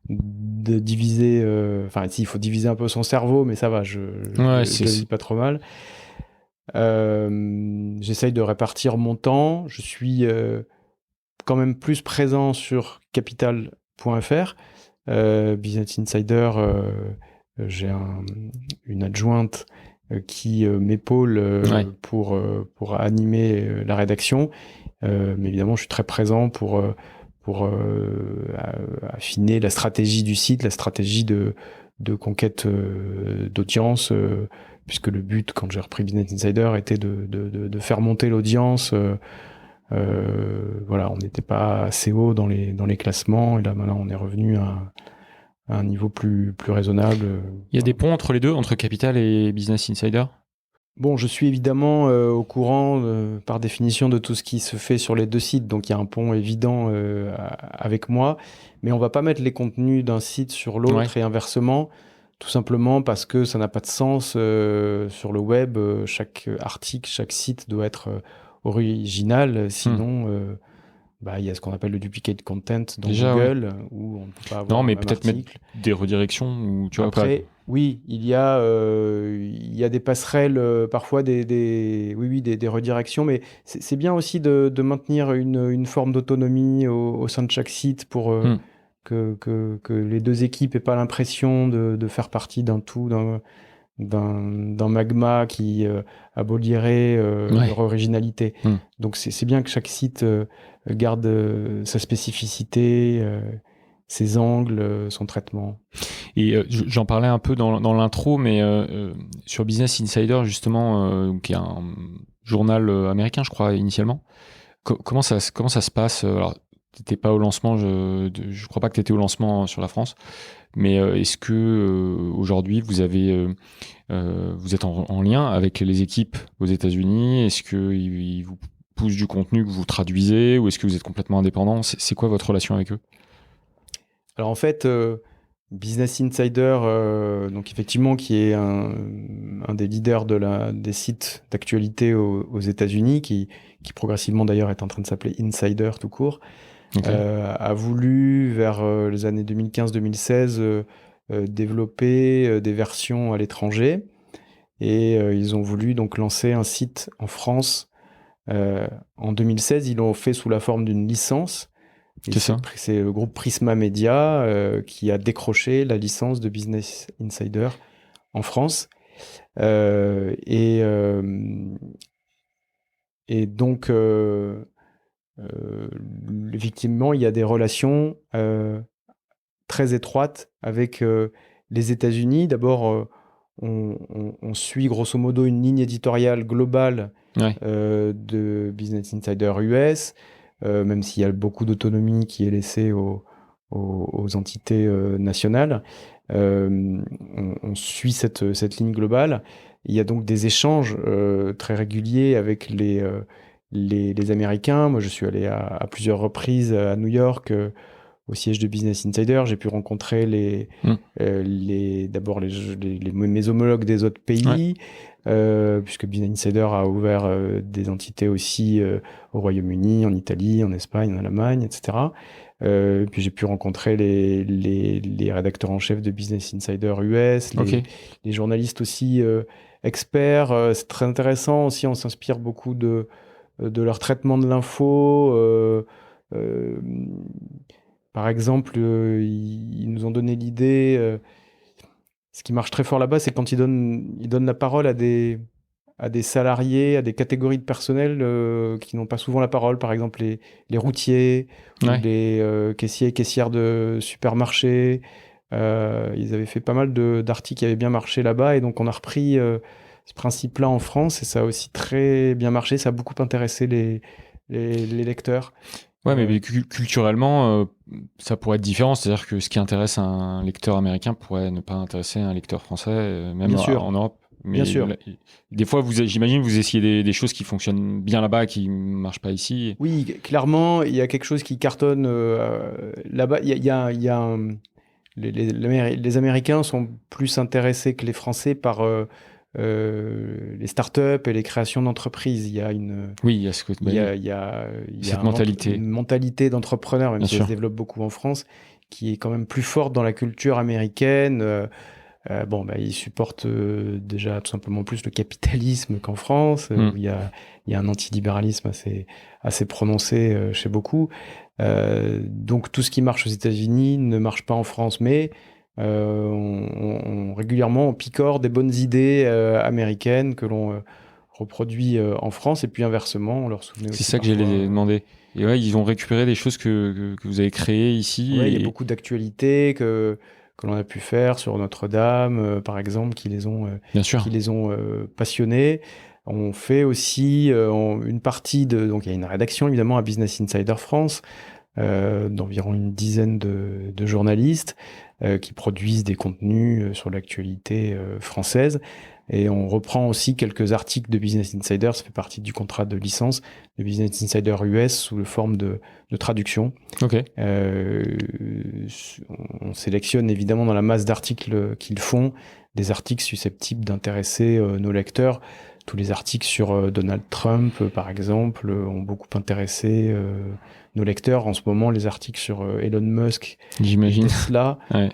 diviser. Enfin, si, il faut diviser un peu son cerveau, mais ça va, je le vis pas trop mal. J'essaye de répartir mon temps. Je suis quand même plus présent sur Capital.fr. Business Insider, j'ai une adjointe qui m'épaule pour animer la rédaction. Mais évidemment, je suis très présent pour affiner la stratégie du site, la stratégie de conquête d'audience, puisque le but, quand j'ai repris Business Insider, était de faire monter l'audience. Voilà, on n'était pas assez haut dans les classements, et là maintenant on est revenu à un niveau plus raisonnable. Il y a des ponts entre les deux, entre Capital et Business Insider? Bon, je suis évidemment au courant par définition de tout ce qui se fait sur les deux sites, donc il y a un pont évident avec moi, mais on va pas mettre les contenus d'un site sur l'autre et inversement, tout simplement parce que ça n'a pas de sens sur le web. Chaque article, chaque site doit être original, sinon il y a ce qu'on appelle le duplicate content dans Google, où on ne peut pas avoir non, mais peut-être mettre des redirections ou tu vois. Après, oui, il y a des passerelles, parfois des redirections, mais c'est bien aussi de maintenir une forme d'autonomie au sein de chaque site pour que les deux équipes aient pas l'impression de faire partie d'un tout, d'un magma qui abolirait leur originalité. Donc c'est bien que chaque site garde sa spécificité, ses angles, son traitement. Et j'en parlais un peu dans l'intro, mais sur Business Insider, justement, qui est un journal américain, je crois, initialement, comment ça se passe? Alors, t'étais pas au lancement, je crois pas que tu étais au lancement sur la France, mais est-ce que aujourd'hui vous êtes en lien avec les équipes aux États-Unis? Est-ce qu'ils vous poussent du contenu que vous traduisez, ou est-ce que vous êtes complètement indépendant? C'est quoi votre relation avec eux? Alors en fait, Business Insider, donc effectivement, qui est un des leaders des sites d'actualité aux États-Unis, qui progressivement d'ailleurs est en train de s'appeler Insider tout court, a voulu vers les années 2015-2016 développer des versions à l'étranger, et ils ont voulu donc lancer un site en France. En 2016, ils l'ont fait sous la forme d'une licence. C'est le groupe Prisma Media qui a décroché la licence de Business Insider en France. Et donc, effectivement, il y a des relations très étroites avec les États-Unis. D'abord, on suit grosso modo une ligne éditoriale globale de Business Insider US, même s'il y a beaucoup d'autonomie qui est laissée aux entités nationales. On suit cette ligne globale. Il y a donc des échanges très réguliers avec les Américains. Moi, je suis allé à plusieurs reprises à New York, au siège de Business Insider. J'ai pu rencontrer d'abord mes homologues des autres pays, puisque Business Insider a ouvert des entités aussi au Royaume-Uni, en Italie, en Espagne, en Allemagne, etc. Puis j'ai pu rencontrer les rédacteurs en chef de Business Insider US, les journalistes aussi experts. C'est très intéressant aussi, on s'inspire beaucoup de leur traitement de l'info. Par exemple, ils nous ont donné l'idée. Ce qui marche très fort là-bas, c'est quand ils donnent la parole à des salariés, à des catégories de personnel qui n'ont pas souvent la parole. Par exemple, les routiers, ou les caissiers et caissières de supermarchés. Ils avaient fait pas mal d'articles qui avaient bien marché là-bas, et donc on a repris ce principe-là en France, et ça a aussi très bien marché. Ça a beaucoup intéressé les lecteurs. Ouais, mais culturellement, ça pourrait être différent. C'est-à-dire que ce qui intéresse un lecteur américain pourrait ne pas intéresser un lecteur français, même en Europe. Mais bien sûr. Des fois, j'imagine, vous essayez des choses qui fonctionnent bien là-bas, qui ne marchent pas ici. Oui, clairement, il y a quelque chose qui cartonne là-bas. Les Américains sont plus intéressés que les Français par les startups et les créations d'entreprises. Il y a cette mentalité. Une mentalité d'entrepreneur, même si elle se développe beaucoup en France, qui est quand même plus forte dans la culture américaine. Ils supportent déjà tout simplement plus le capitalisme qu'en France, où il y a un antilibéralisme assez prononcé chez beaucoup. Donc tout ce qui marche aux États-Unis ne marche pas en France, mais Régulièrement, on picore des bonnes idées américaines que l'on reproduit en France, et puis inversement, on leur souvenait aussi C'est ça que parfois, j'allais demander. Et ouais, ils ont récupéré des choses que vous avez créées ici. ouais, il y a Et... beaucoup d'actualités que l'on a pu faire sur Notre-Dame, par exemple, Bien sûr. qui les ont passionnés. On fait aussi une partie donc il y a une rédaction évidemment à Business Insider France, d'environ une dizaine de journalistes qui produisent des contenus sur l'actualité française. Et on reprend aussi quelques articles de Business Insider, ça fait partie du contrat de licence de Business Insider US sous la forme de traduction. Ok. On sélectionne évidemment dans la masse d'articles qu'ils font des articles susceptibles d'intéresser nos lecteurs. Tous les articles sur Donald Trump, par exemple, ont beaucoup intéressé nos lecteurs. En ce moment, les articles sur Elon Musk, J'imagine. Tesla, Ouais.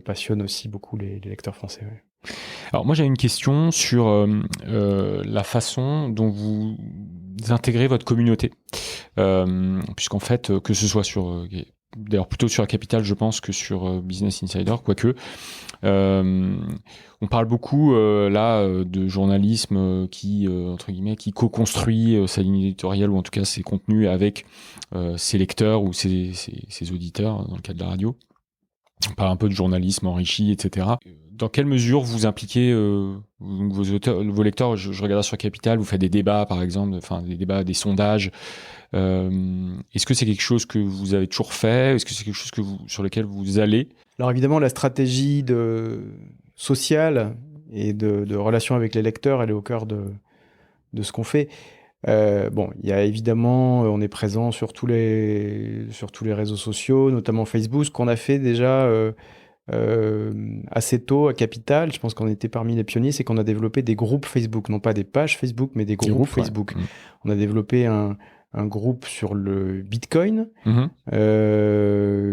passionnent aussi beaucoup les lecteurs français. Ouais. Alors moi, j'ai une question sur la façon dont vous intégrez votre communauté. Puisqu'en fait, que ce soit sur... D'ailleurs, plutôt sur la Capitale, je pense, que sur Business Insider, quoique. On parle beaucoup là de journalisme qui entre guillemets qui co-construit sa ligne éditoriale ou en tout cas ses contenus avec ses lecteurs ou ses auditeurs dans le cas de la radio. On parle un peu de journalisme enrichi, etc. Dans quelle mesure vous impliquez vos lecteurs? Je regardais sur Capital, vous faites des débats par exemple, enfin des débats, des sondages. Est-ce que c'est quelque chose que vous avez toujours fait? Est-ce que c'est quelque chose sur lequel vous allez? Alors évidemment, la stratégie sociale et de relation avec les lecteurs, elle est au cœur de ce qu'on fait. Bon, il y a évidemment, on est présent sur tous les réseaux sociaux, notamment Facebook, ce qu'on a fait déjà assez tôt à Capital. Je pense qu'on était parmi les pionniers, c'est qu'on a développé des groupes Facebook, non pas des pages Facebook, mais des groupes Facebook. Ouais. On a développé un groupe sur le Bitcoin,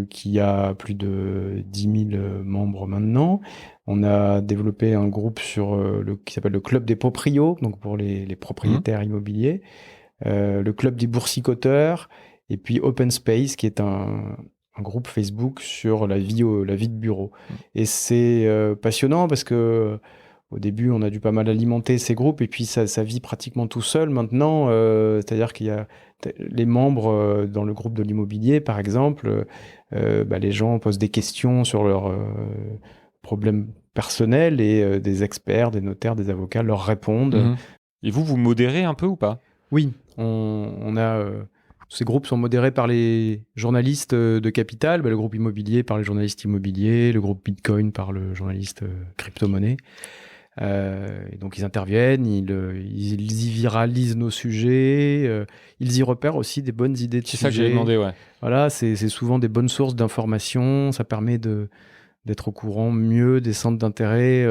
qui a plus de 10 000 membres maintenant. On a développé un groupe qui s'appelle le Club des Proprios, donc pour les propriétaires immobiliers, le Club des Boursicoteurs, et puis Open Space, qui est un groupe Facebook sur la vie de bureau. Et c'est passionnant parce que au début, on a dû pas mal alimenter ces groupes, et puis ça vit pratiquement tout seul maintenant. C'est-à-dire qu'il y a les membres dans le groupe de l'immobilier, par exemple, les gens posent des questions sur leurs problèmes personnels, et des experts, des notaires, des avocats leur répondent. Et vous modérez un peu ou pas? Oui, on a... ces groupes sont modérés par les journalistes de Capital, le groupe immobilier par les journalistes immobiliers, le groupe Bitcoin par le journaliste crypto-monnaie. Et donc ils interviennent, ils y viralisent nos sujets, ils y repèrent aussi des bonnes idées de sujets. C'est ça que j'avais demandé, ouais. Voilà, c'est souvent des bonnes sources d'informations, ça permet d'être au courant mieux des centres d'intérêt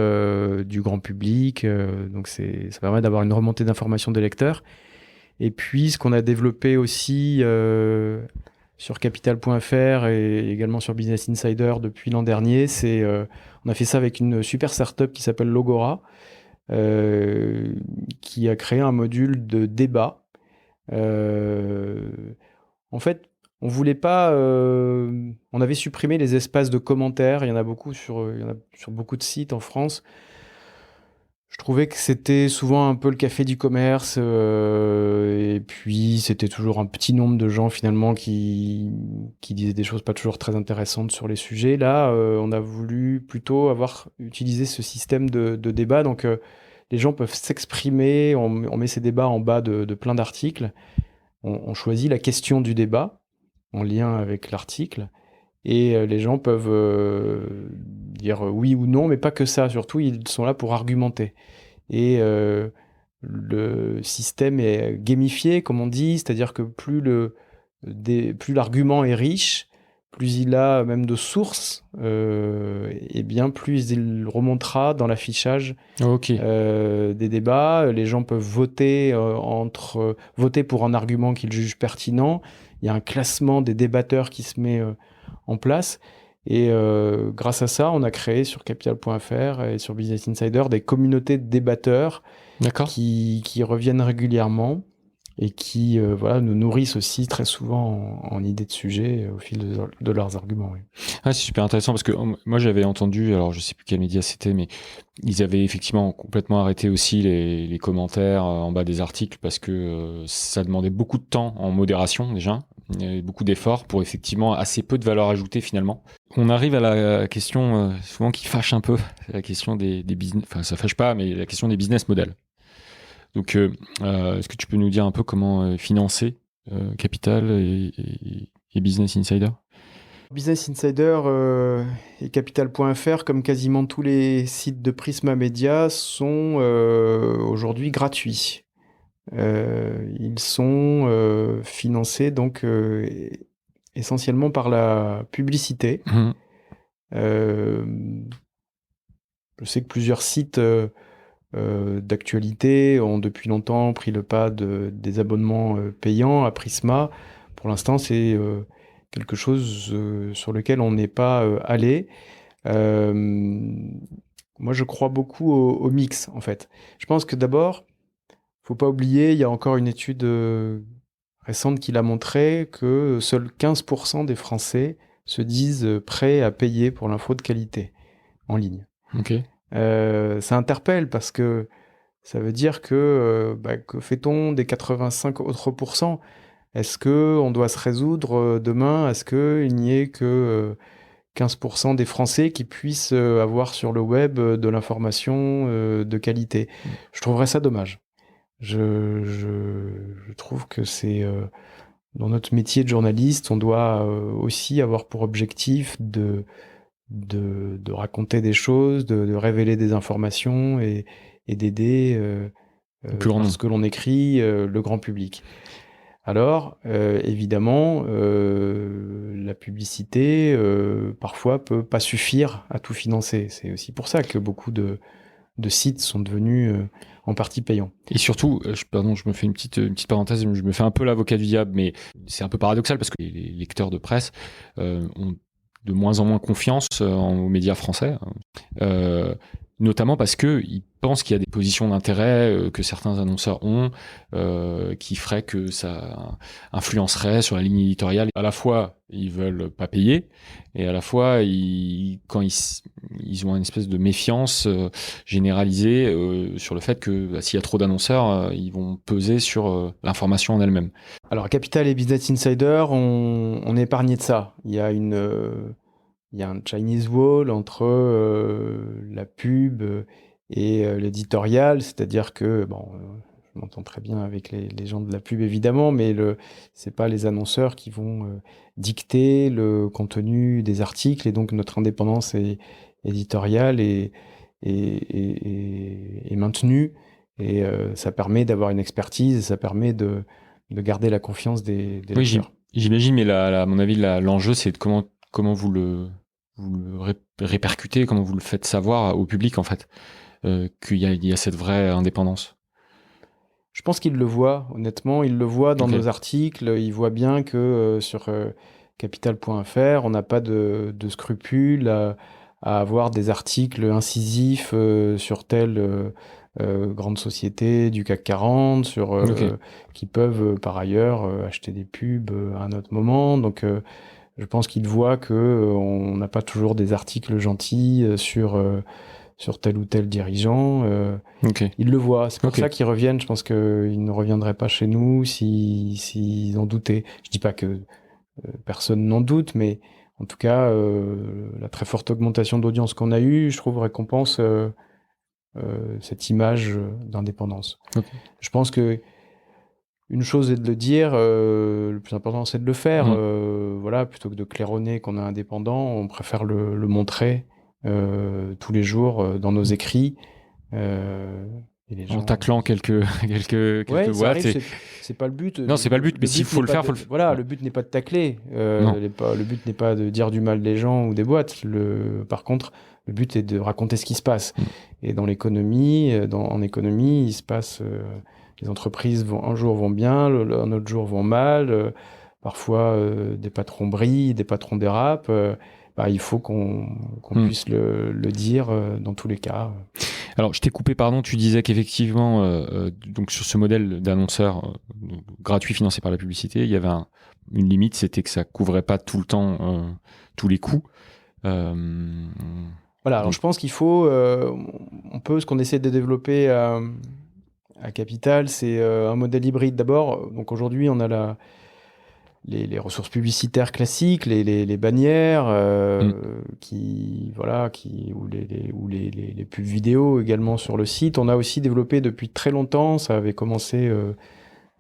du grand public, donc ça permet d'avoir une remontée d'informations des lecteurs. Et puis ce qu'on a développé aussi sur Capital.fr et également sur Business Insider depuis l'an dernier, on a fait ça avec une super startup qui s'appelle Logora, qui a créé un module de débat. En fait, on voulait pas. On avait supprimé les espaces de commentaires. Il y en a beaucoup sur beaucoup de sites en France. Je trouvais que c'était souvent un peu le café du commerce, et puis c'était toujours un petit nombre de gens finalement qui disaient des choses pas toujours très intéressantes sur les sujets. Là, on a voulu plutôt utiliser ce système de débat, donc les gens peuvent s'exprimer, on met ces débats en bas de plein d'articles, on choisit la question du débat en lien avec l'article, et les gens peuvent dire oui ou non, mais pas que ça. Surtout, ils sont là pour argumenter. Et le système est gamifié, comme on dit, c'est-à-dire que plus l'argument est riche, plus il a même de sources, et bien plus il remontera dans l'affichage des débats. Les gens peuvent voter voter pour un argument qu'ils jugent pertinent. Il y a un classement des débatteurs qui se met en place, et grâce à ça, on a créé sur Capital.fr et sur Business Insider des communautés de débatteurs qui reviennent régulièrement et qui nous nourrissent aussi très souvent en idées de sujets au fil de leurs arguments. Oui. Ah, c'est super intéressant parce que moi j'avais entendu, alors je sais plus quel média c'était, mais ils avaient effectivement complètement arrêté aussi les commentaires en bas des articles parce que ça demandait beaucoup de temps en modération déjà, il y avait beaucoup d'efforts pour effectivement assez peu de valeur ajoutée finalement. On arrive à la question souvent qui fâche un peu, c'est la question des business, enfin ça fâche pas, mais la question des business models. Donc est-ce que tu peux nous dire un peu comment financer Capital et Business Insider? Business Insider et Capital.fr, comme quasiment tous les sites de Prisma Media, sont aujourd'hui gratuits. Ils sont financés donc essentiellement par la publicité. Mmh. Je sais que plusieurs sites d'actualité ont depuis longtemps pris le pas des abonnements payants à Prisma. Pour l'instant, c'est quelque chose sur lequel on n'est pas allé. Moi, je crois beaucoup au mix, en fait. Je pense que d'abord, faut pas oublier, il y a encore une étude récente qui l'a montré que seuls 15% des Français se disent prêts à payer pour l'info de qualité en ligne. Ok. Ça interpelle parce que ça veut dire que fait-on des 85 autres pourcents ? Est-ce qu'on doit se résoudre demain à ce qu'il n'y ait que 15% des Français qui puissent avoir sur le web de l'information de qualité ? Je trouverais ça dommage. Je trouve que c'est dans notre métier de journaliste, on doit aussi avoir pour objectif de raconter des choses, de révéler des informations et d'aider parce que l'on écrit le grand public. Alors, évidemment, la publicité, parfois, peut pas suffire à tout financer. C'est aussi pour ça que beaucoup de sites sont devenus en partie payants. Et surtout, je me fais une petite parenthèse, je me fais un peu l'avocat du diable, mais c'est un peu paradoxal parce que les lecteurs de presse ont de moins en moins confiance aux médias français, notamment parce qu'ils pensent qu'il y a des positions d'intérêt que certains annonceurs ont, qui feraient que ça influencerait sur la ligne éditoriale. À la fois, ils veulent pas payer, et à la fois, quand ils ont une espèce de méfiance généralisée sur le fait que s'il y a trop d'annonceurs, ils vont peser sur l'information en elle-même. Alors, Capital et Business Insider, on est épargné de ça. Il y a un Chinese wall entre la pub et l'éditorial, c'est-à-dire que, je m'entends très bien avec les gens de la pub évidemment, mais c'est pas les annonceurs qui vont dicter le contenu des articles, et donc notre indépendance éditoriale est maintenue, et ça permet d'avoir une expertise, ça permet de garder la confiance des lecteurs. J'imagine, mais à mon avis, l'enjeu, c'est de comment vous le répercutez, comment vous le faites savoir au public, en fait, qu'il y a cette vraie indépendance. Je pense qu'il le voit, honnêtement, il le voit dans nos articles, il voit bien que sur Capital.fr, on n'a pas de scrupules à avoir des articles incisifs sur telle grande société du CAC 40, qui peuvent par ailleurs acheter des pubs à un autre moment. Donc je pense qu'il voit qu'on n'a pas toujours des articles gentils sur tel ou tel dirigeant. Ils le voient. C'est pour ça qu'ils reviennent. Je pense qu'ils ne reviendraient pas chez nous s'ils en doutaient. Je dis pas que personne n'en doute, mais en tout cas, la très forte augmentation d'audience qu'on a eue, je trouve, récompense cette image d'indépendance. Je pense que une chose est de le dire, le plus important c'est de le faire. Plutôt que de claironner qu'on est indépendant, on préfère le montrer tous les jours dans nos écrits. Et les gens... En taclant quelques boîtes. C'est pas le but. Non, c'est pas le but, mais s'il faut le faire, faut le faire. Voilà, le but n'est pas de tacler. Le but n'est pas de dire du mal des gens ou des boîtes. Par contre, le but est de raconter ce qui se passe. Et dans l'économie, en économie, il se passe... les entreprises un jour vont bien, un autre jour vont mal. Parfois, des patrons brillent, des patrons dérapent. Il faut qu'on puisse le dire dans tous les cas. Alors, je t'ai coupé, pardon, tu disais qu'effectivement, donc sur ce modèle d'annonceur gratuit financé par la publicité, il y avait une limite, c'était que ça couvrait pas tout le temps tous les coûts. Voilà, alors je pense qu'il faut, ce qu'on essaie de développer à Capital, c'est un modèle hybride d'abord. Donc aujourd'hui, on a les ressources publicitaires classiques, les bannières, ou les pubs vidéo également sur le site. On a aussi développé depuis très longtemps, ça avait commencé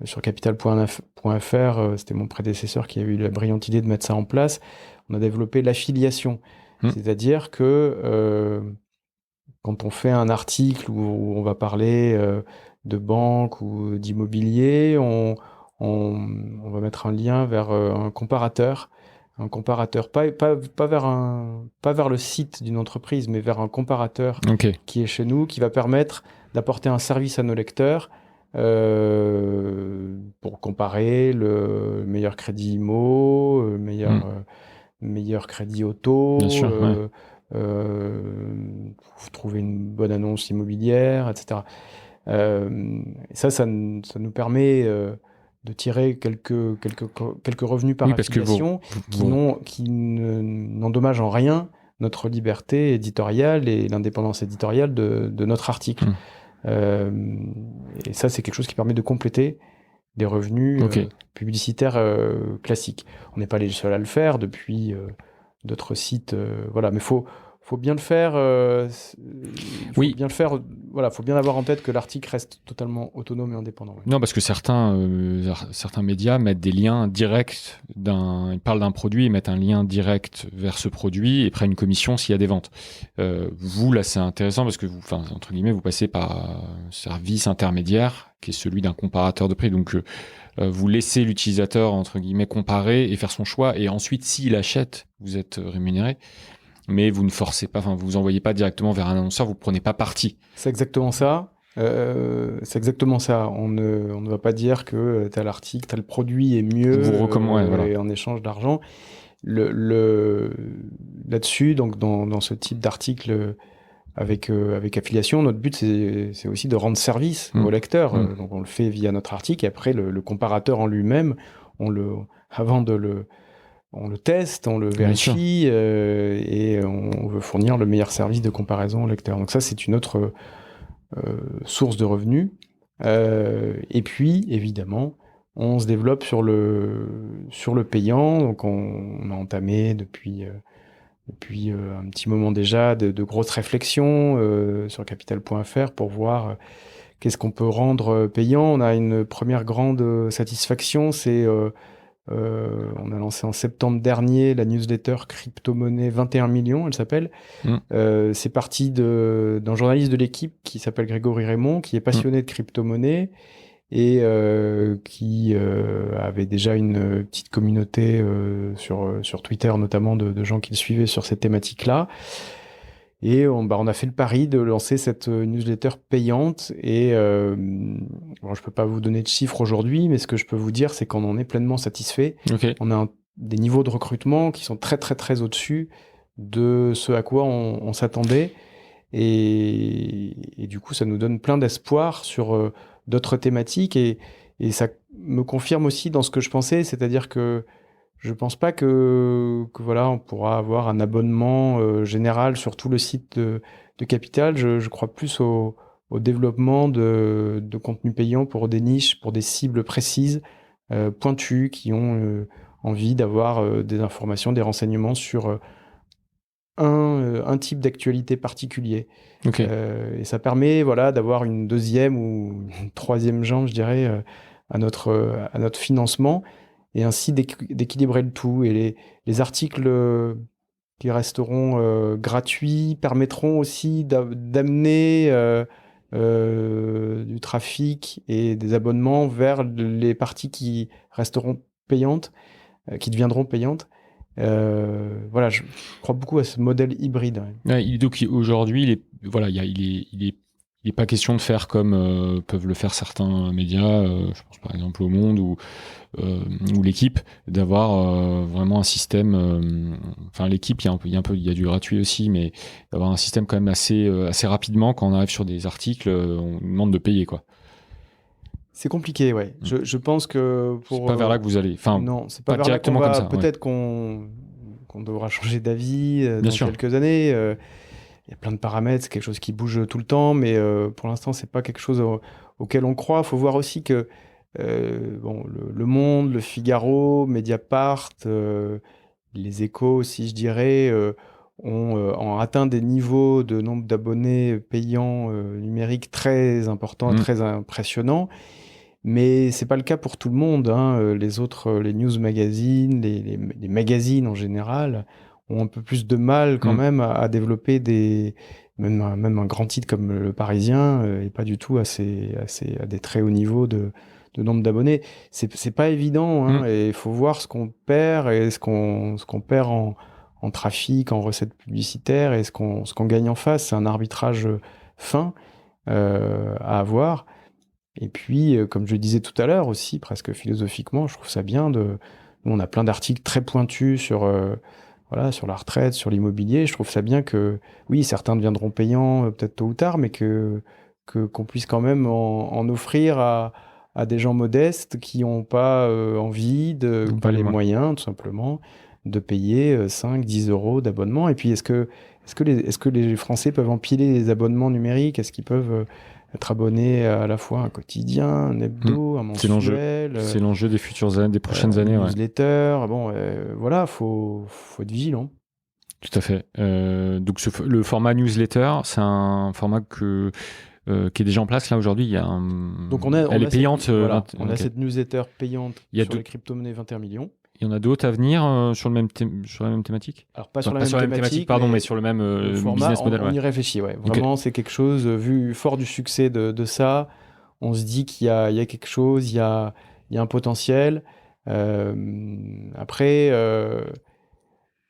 sur capital.fr, c'était mon prédécesseur qui a eu la brillante idée de mettre ça en place. On a développé l'affiliation, c'est-à-dire que quand on fait un article où on va parler de banque ou d'immobilier, on va mettre un lien vers un comparateur, pas vers le site d'une entreprise, mais vers un comparateur qui est chez nous, qui va permettre d'apporter un service à nos lecteurs pour comparer le meilleur crédit IMO, meilleur crédit auto, bien sûr, trouver une bonne annonce immobilière, etc. Ça nous permet de tirer quelques revenus par affiliation qui n'endommagent en rien notre liberté éditoriale et l'indépendance éditoriale de notre article. Et ça, c'est quelque chose qui permet de compléter des revenus publicitaires classiques. On n'est pas les seuls à le faire depuis d'autres sites. Voilà, mais faut bien le faire. Bien le faire. Voilà, faut bien avoir en tête que l'article reste totalement autonome et indépendant. Ouais. Non, parce que certains médias mettent des liens directs ils parlent d'un produit, ils mettent un lien direct vers ce produit et prennent une commission s'il y a des ventes. Vous, là, c'est intéressant parce que entre guillemets, vous passez par un service intermédiaire qui est celui d'un comparateur de prix. Donc, vous laissez l'utilisateur, entre guillemets, comparer et faire son choix. Et ensuite, s'il achète, vous êtes rémunéré. Mais vous ne forcez pas, vous envoyez pas directement vers un annonceur, vous prenez pas parti. C'est exactement ça. On ne va pas dire que tel article, tel produit est mieux et en échange d'argent. Là-dessus, donc dans ce type d'article avec affiliation, notre but c'est aussi de rendre service au lecteur. Donc on le fait via notre article et après le comparateur en lui-même, on le teste, on le vérifie et on veut fournir le meilleur service de comparaison au lecteur. Donc ça, c'est une autre source de revenus. Et puis, évidemment, on se développe sur le payant. Donc on a entamé depuis un petit moment déjà de grosses réflexions sur capital.fr pour voir qu'est-ce qu'on peut rendre payant. On a une première grande satisfaction, c'est on a lancé en septembre dernier la newsletter Crypto-monnaie 21 millions, elle s'appelle. C'est parti d'un journaliste de l'équipe qui s'appelle Grégory Raymond, qui est passionné de crypto-monnaie et qui avait déjà une petite communauté sur Twitter, notamment de gens qui le suivaient sur cette thématique-là. Et on a fait le pari de lancer cette newsletter payante. Et je peux pas vous donner de chiffres aujourd'hui, mais ce que je peux vous dire, c'est qu'on en est pleinement satisfait. On a des niveaux de recrutement qui sont très très très au-dessus de ce à quoi on s'attendait. Et du coup, ça nous donne plein d'espoir sur d'autres thématiques. Et ça me confirme aussi dans ce que je pensais, c'est-à-dire que je pense pas que voilà, on pourra avoir un abonnement général sur tout le site de Capital. Je crois plus au développement de contenu payant pour des niches, pour des cibles précises, pointues, qui ont envie d'avoir des informations, des renseignements sur un type d'actualité particulier. Et ça permet d'avoir une deuxième ou une troisième jambe, je dirais, à notre financement. Et ainsi d'équilibrer le tout. Et les articles qui resteront gratuits permettront aussi d'amener du trafic et des abonnements vers les parties qui resteront payantes, qui deviendront payantes. Je crois beaucoup à ce modèle hybride. Donc aujourd'hui, il n'est pas question de faire comme peuvent le faire certains médias, je pense par exemple au Monde ou l'équipe, d'avoir vraiment un système. Enfin, l'équipe, il y a du gratuit aussi, mais d'avoir un système quand même assez rapidement. Quand on arrive sur des articles, on nous demande de payer, quoi. C'est compliqué, ouais. Je pense que C'est pas vers là que vous allez. Enfin, non, c'est pas vers là qu'on directement va. comme ça. Peut-être qu'on devra changer d'avis Bien dans sûr. quelques années. Il y a plein de paramètres, c'est quelque chose qui bouge tout le temps, mais pour l'instant, c'est pas quelque chose auquel on croit. Il faut voir aussi que le Monde, le Figaro, Mediapart, les Échos aussi, je dirais, ont atteint des niveaux de nombre d'abonnés payants numériques très importants et très impressionnants. Mais c'est pas le cas pour tout le monde, hein. Les autres, les news magazines, les magazines en général, ont un peu plus de mal quand même à développer même un grand titre comme Le Parisien et pas du tout à des très hauts niveaux de nombre d'abonnés. C'est pas évident, hein, et il faut voir ce qu'on perd et ce qu'on perd en trafic, en recettes publicitaires et ce qu'on gagne en face. C'est un arbitrage fin à avoir. Et puis, comme je disais tout à l'heure aussi, presque philosophiquement, je trouve ça bien nous, on a plein d'articles très pointus sur la retraite, sur l'immobilier. Je trouve ça bien que, oui, certains deviendront payants peut-être tôt ou tard, mais qu'on puisse quand même en offrir à des gens modestes qui n'ont pas envie, ou pas les moyens, tout simplement, de payer 5, 10 euros d'abonnement. Et puis, est-ce que les Français peuvent empiler les abonnements numériques? Est-ce qu'ils peuvent être abonné à la fois à un quotidien, un hebdo, un mensuel. C'est l'enjeu des futures années, des prochaines années. Newsletter. Bon, voilà, faut être vigilant. Tout à fait. Donc le format newsletter, c'est un format qui est déjà en place là aujourd'hui. Elle est payante. On a cette newsletter payante sur les crypto-monnaies 21 millions. Il y en a d'autres à venir sur la même thématique? Alors pas sur la même thématique, mais sur le même format, business model. On y réfléchit, ouais. Vraiment, c'est quelque chose, vu fort du succès de ça, on se dit qu'il y a quelque chose, il y a un potentiel. Après,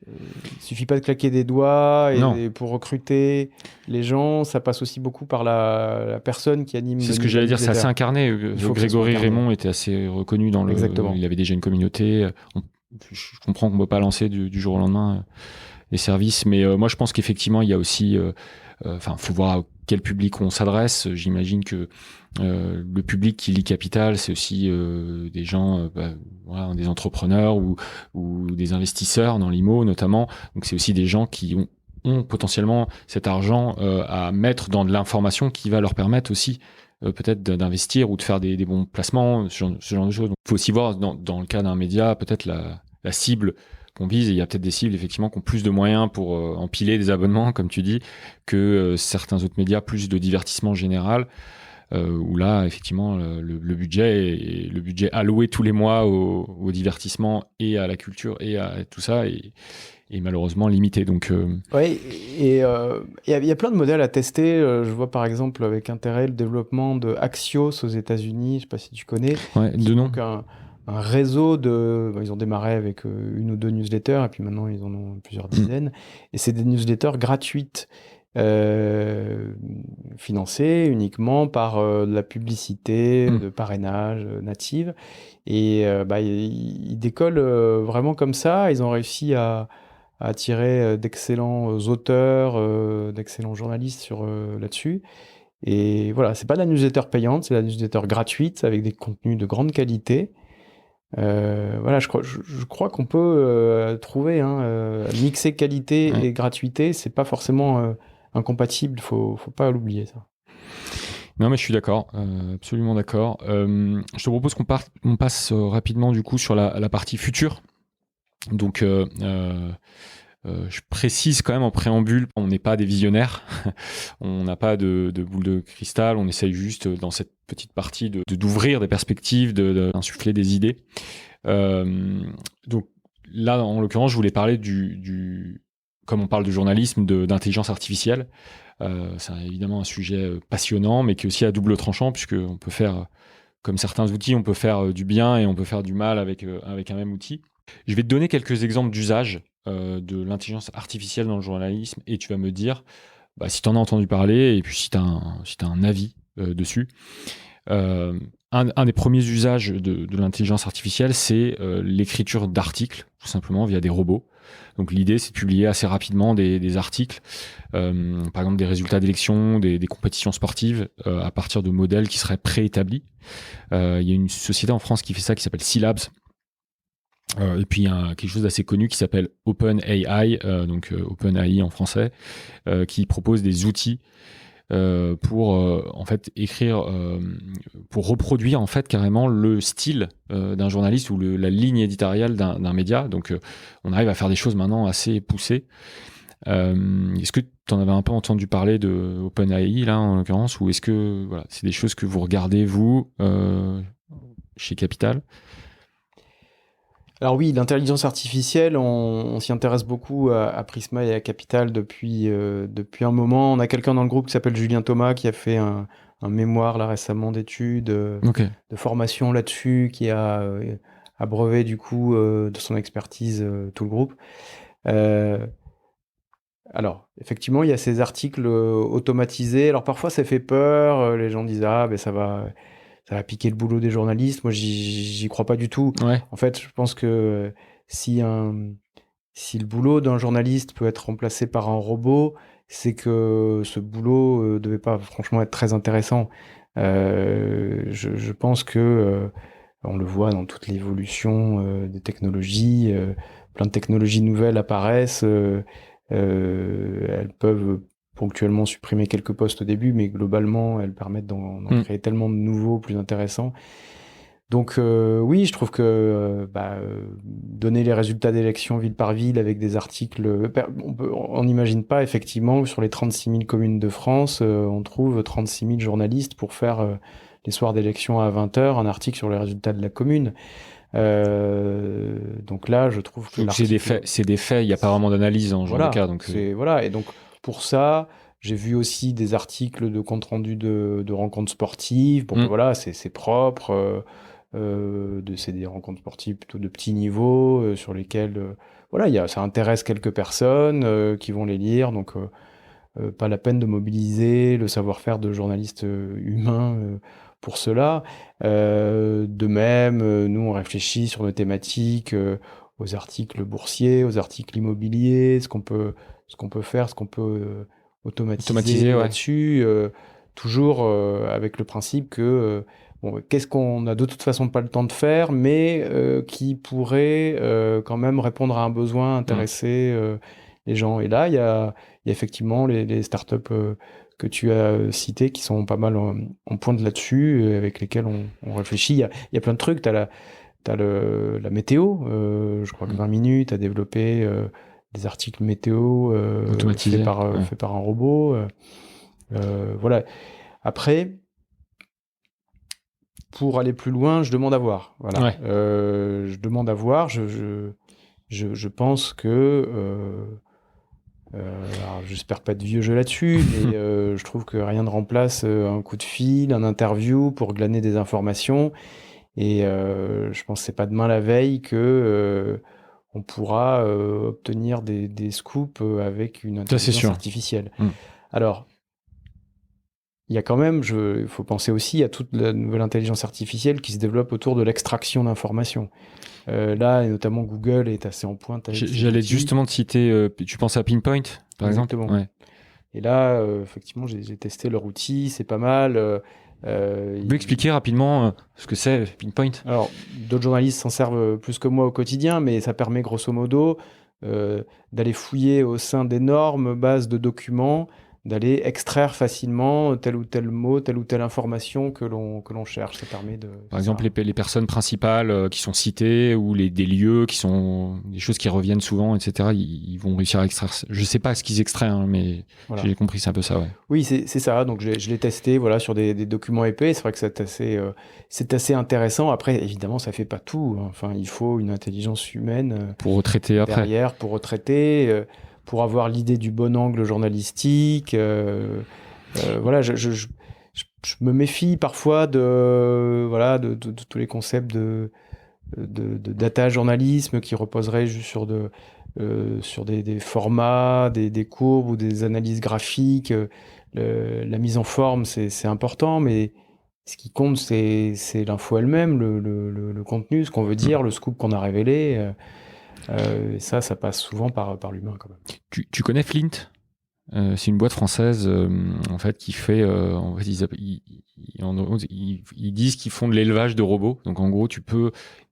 il suffit pas de claquer des doigts et pour recruter les gens, ça passe aussi beaucoup par la personne qui anime. C'est ce que j'allais dire, c'est assez incarné. Grégory Raymond était assez reconnu Exactement. Il avait déjà une communauté. Je comprends qu'on ne peut pas lancer du jour au lendemain les services, mais moi je pense qu'effectivement il y a aussi, faut voir à quel public on s'adresse. J'imagine que le public qui lit Capital, c'est aussi des gens, des entrepreneurs ou des investisseurs dans l'IMO notamment. Donc c'est aussi des gens qui ont potentiellement cet argent à mettre dans de l'information qui va leur permettre aussi peut-être d'investir ou de faire des bons placements, ce genre de choses. Donc il faut aussi voir dans le cas d'un média peut-être la cible qu'on vise, et il y a peut-être des cibles effectivement qui ont plus de moyens pour empiler des abonnements, comme tu dis, que certains autres médias, plus de divertissement général, où là effectivement le budget alloué tous les mois au divertissement et à la culture et à tout ça est malheureusement limité. Donc oui, et il y a plein de modèles à tester. Je vois par exemple avec intérêt le développement de Axios aux États-Unis, je ne sais pas si tu connais. De nom. Donc un réseau ils ont démarré avec une ou deux newsletters et puis maintenant ils en ont plusieurs dizaines. Et c'est des newsletters gratuites, financées uniquement par de la publicité, de parrainage native. Et ils décollent vraiment comme ça. Ils ont réussi à attirer d'excellents auteurs, d'excellents journalistes là-dessus. Et voilà, c'est pas de la newsletter payante, c'est de la newsletter gratuite avec des contenus de grande qualité. Voilà, je crois qu'on peut trouver mixer qualité et gratuité, c'est pas forcément incompatible, faut pas l'oublier ça. Non mais je suis d'accord, absolument d'accord. Je te propose qu'on passe rapidement du coup sur la partie future. Donc je précise quand même en préambule, on n'est pas des visionnaires, on n'a pas de boule de cristal, on essaye juste dans cette petite partie d'ouvrir des perspectives, d'insuffler des idées. Donc là, en l'occurrence, je voulais parler comme on parle de journalisme, d'intelligence artificielle. C'est évidemment un sujet passionnant, mais qui est aussi à double tranchant, puisqu'on peut faire, comme certains outils, on peut faire du bien et on peut faire du mal avec un même outil. Je vais te donner quelques exemples d'usage de l'intelligence artificielle dans le journalisme et tu vas me dire si tu en as entendu parler et puis si tu as un avis dessus. Un des premiers usages de l'intelligence artificielle, c'est l'écriture d'articles, tout simplement via des robots. Donc l'idée, c'est de publier assez rapidement des articles, par exemple des résultats d'élections, des compétitions sportives, à partir de modèles qui seraient préétablis. Il y a une société en France qui fait ça, qui s'appelle C-Labs. Et puis il y a quelque chose d'assez connu qui s'appelle OpenAI, donc OpenAI en français, qui propose des outils pour en fait écrire, pour reproduire en fait carrément le style d'un journaliste ou la ligne éditoriale d'un média. Donc on arrive à faire des choses maintenant assez poussées. Est-ce que tu en avais un peu entendu parler de OpenAI là en l'occurrence, ou est-ce que voilà, c'est des choses que vous regardez vous chez Capital? Alors oui, l'intelligence artificielle, on s'y intéresse beaucoup à Prisma et à Capital depuis un moment. On a quelqu'un dans le groupe qui s'appelle Julien Thomas qui a fait un mémoire là récemment d'études, de formation là-dessus, qui a abreuvé du coup de son expertise tout le groupe. Alors, effectivement, il y a ces articles automatisés. Alors parfois, ça fait peur. Les gens disent ben ça va piquer le boulot des journalistes. Moi, j'y crois pas du tout. Ouais. En fait, je pense que si le boulot d'un journaliste peut être remplacé par un robot, c'est que ce boulot devait pas franchement être très intéressant. Je pense que on le voit dans toute l'évolution des technologies. Plein de technologies nouvelles apparaissent. Elles peuvent ponctuellement supprimer quelques postes au début, mais globalement, elles permettent d'en créer tellement de nouveaux, plus intéressants. Donc oui, je trouve que donner les résultats d'élections ville par ville avec des articles... on n'imagine pas effectivement que sur les 36 000 communes de France, on trouve 36 000 journalistes pour faire les soirs d'élection à 20h un article sur les résultats de la commune. Donc là, je trouve que c'est des faits, il n'y a pas vraiment d'analyse en genre de cas. Donc voilà, et donc pour ça, j'ai vu aussi des articles de compte rendu de rencontres sportives. Bon, voilà, c'est propre. C'est des rencontres sportives plutôt de petit niveau sur lesquelles voilà, ça intéresse quelques personnes qui vont les lire. Donc pas la peine de mobiliser le savoir-faire de journalistes humains pour cela. De même, nous, on réfléchit sur nos thématiques, aux articles boursiers, aux articles immobiliers, ce qu'on peut faire, ce qu'on peut automatiser là-dessus, toujours avec le principe que qu'est-ce qu'on n'a de toute façon pas le temps de faire, mais qui pourrait quand même répondre à un besoin, intéresser les gens. Et là, il y a effectivement les startups que tu as citées qui sont pas mal en pointe là-dessus, avec lesquelles on réfléchit. Il y a plein de trucs. T'as la météo. Je crois que 20 minutes a développé des articles météo automatisés faits par un robot. Voilà. Après, pour aller plus loin, je demande à voir. Voilà. Ouais. Je demande à voir. Je pense que... alors j'espère pas de vieux jeu là-dessus, mais je trouve que rien ne remplace un coup de fil, un interview pour glaner des informations. Et je pense que c'est pas demain la veille que on pourra obtenir des scoops avec une intelligence artificielle. Alors, il y a quand même, il faut penser aussi à toute la nouvelle intelligence artificielle qui se développe autour de l'extraction d'informations. Là, et notamment Google est assez en pointe. J'allais justement te citer, tu penses à Pinpoint, par exemple. Ouais. Et là, effectivement, j'ai testé leur outil, c'est pas mal. Tu peux expliquer rapidement ce que c'est Pinpoint? Alors, d'autres journalistes s'en servent plus que moi au quotidien, mais ça permet grosso modo d'aller fouiller au sein d'énormes bases de documents, d'aller extraire facilement tel ou tel mot, telle ou telle information que l'on cherche. Ça permet de... Par exemple, les personnes principales qui sont citées ou des lieux qui sont des choses qui reviennent souvent, etc. Ils vont réussir à extraire. Je sais pas ce qu'ils extraient, hein, mais voilà. J'ai compris, c'est un peu ça, ouais. Oui, c'est ça. Donc, je l'ai testé, voilà, sur des documents épais. C'est vrai que c'est assez intéressant. Après, évidemment, ça fait pas tout. Enfin, il faut une intelligence humaine pour retraiter derrière, pour retraiter. Pour avoir l'idée du bon angle journalistique. Voilà, je me méfie parfois de tous les concepts de data journalisme qui reposeraient juste sur sur des formats, des courbes ou des analyses graphiques. La mise en forme, c'est important, mais ce qui compte, c'est l'info elle-même, le contenu, ce qu'on veut dire, le scoop qu'on a révélé. Ça passe souvent par l'humain quand même. Tu connais Flint? C'est une boîte française en fait qui fait en fait, ils disent qu'ils font de l'élevage de robots. Donc en gros, tu peux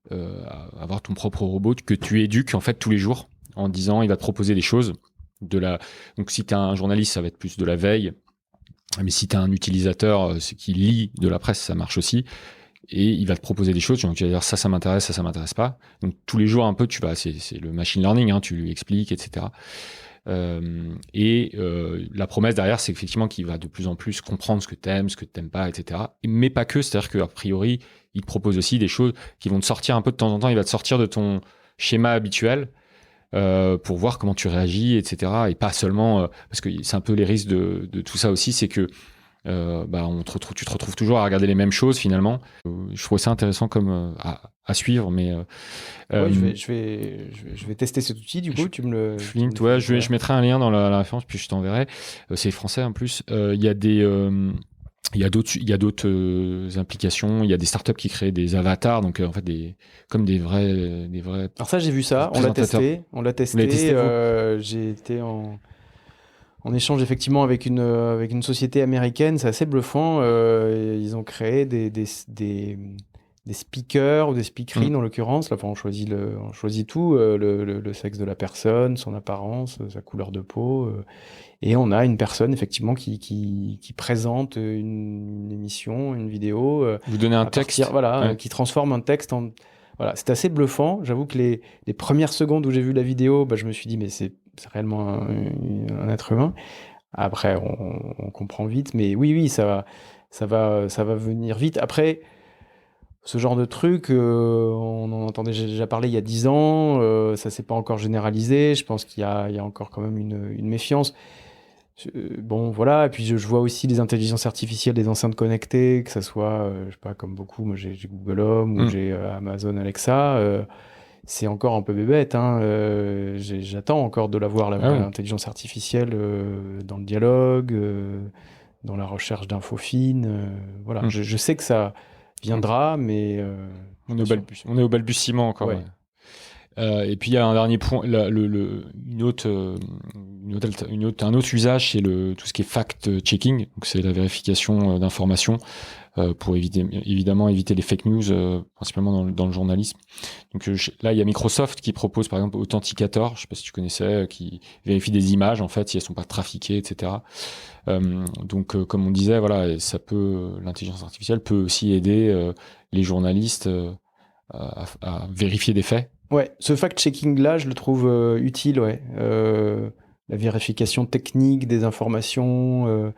avoir ton propre robot que tu éduques en fait tous les jours en disant il va te proposer des choses donc si tu es un journaliste, ça va être plus de la veille. Mais si tu es un utilisateur qui lit de la presse, ça marche aussi. Et il va te proposer des choses, donc tu vas dire ça m'intéresse, ça m'intéresse pas. Donc tous les jours un peu, c'est le machine learning, hein, tu lui expliques, etc. La promesse derrière, c'est effectivement qu'il va de plus en plus comprendre ce que t'aimes, ce que t'aimes pas, etc. Mais pas que, c'est-à-dire qu'a priori, il te propose aussi des choses qui vont te sortir un peu de temps en temps, il va te sortir de ton schéma habituel pour voir comment tu réagis, etc. Et pas seulement, parce que c'est un peu les risques de tout ça aussi, c'est que tu te retrouves toujours à regarder les mêmes choses finalement. Je trouve ça intéressant comme à suivre, mais ouais, je vais tester cet outil du coup. Flint, ouais, je mettrai un lien dans la référence puis je t'enverrai. C'est français en plus. Il y a d'autres applications. Il y a des startups qui créent des avatars, donc en fait comme des vrais. Alors ça j'ai vu ça, on l'a testé. Vous l'avez testé, j'ai été en échange effectivement avec une société américaine, c'est assez bluffant. Ils ont créé des speakers ou des speakerines en l'occurrence. Là, on choisit tout, le sexe de la personne, son apparence, sa couleur de peau. Et on a une personne effectivement qui présente une émission, une vidéo. Vous donnez un texte. Qui transforme un texte en... Voilà, c'est assez bluffant. J'avoue que les premières secondes où j'ai vu la vidéo, je me suis dit, mais c'est réellement un être humain. Après, on comprend vite, mais oui, ça va venir vite. Après, ce genre de truc, on en entendait déjà parler il y a 10 ans, ça s'est pas encore généralisé. Je pense qu'il y a encore quand même une méfiance. Bon, voilà. Et puis je vois aussi les intelligences artificielles des enceintes connectées, que ça soit, je sais pas, comme beaucoup, moi j'ai Google Home ou j'ai Amazon Alexa. C'est encore un peu bébête, hein. J'attends encore de la voir, l'intelligence artificielle, dans le dialogue, dans la recherche d'infos fines. Voilà. Je sais que ça viendra, mais... on est au balbutiement encore. Ouais. Et puis il y a un dernier point, un autre usage, c'est tout ce qui est fact-checking, donc c'est la vérification d'informations pour évidemment éviter les fake news, principalement dans le journalisme. Donc là, il y a Microsoft qui propose par exemple Authenticator, je sais pas si tu connaissais, qui vérifie des images en fait si elles sont pas trafiquées, etc. Donc comme on disait, voilà, l'intelligence artificielle peut aussi aider les journalistes à vérifier des faits. Ouais, ce fact-checking-là, je le trouve utile, ouais. La vérification technique des informations,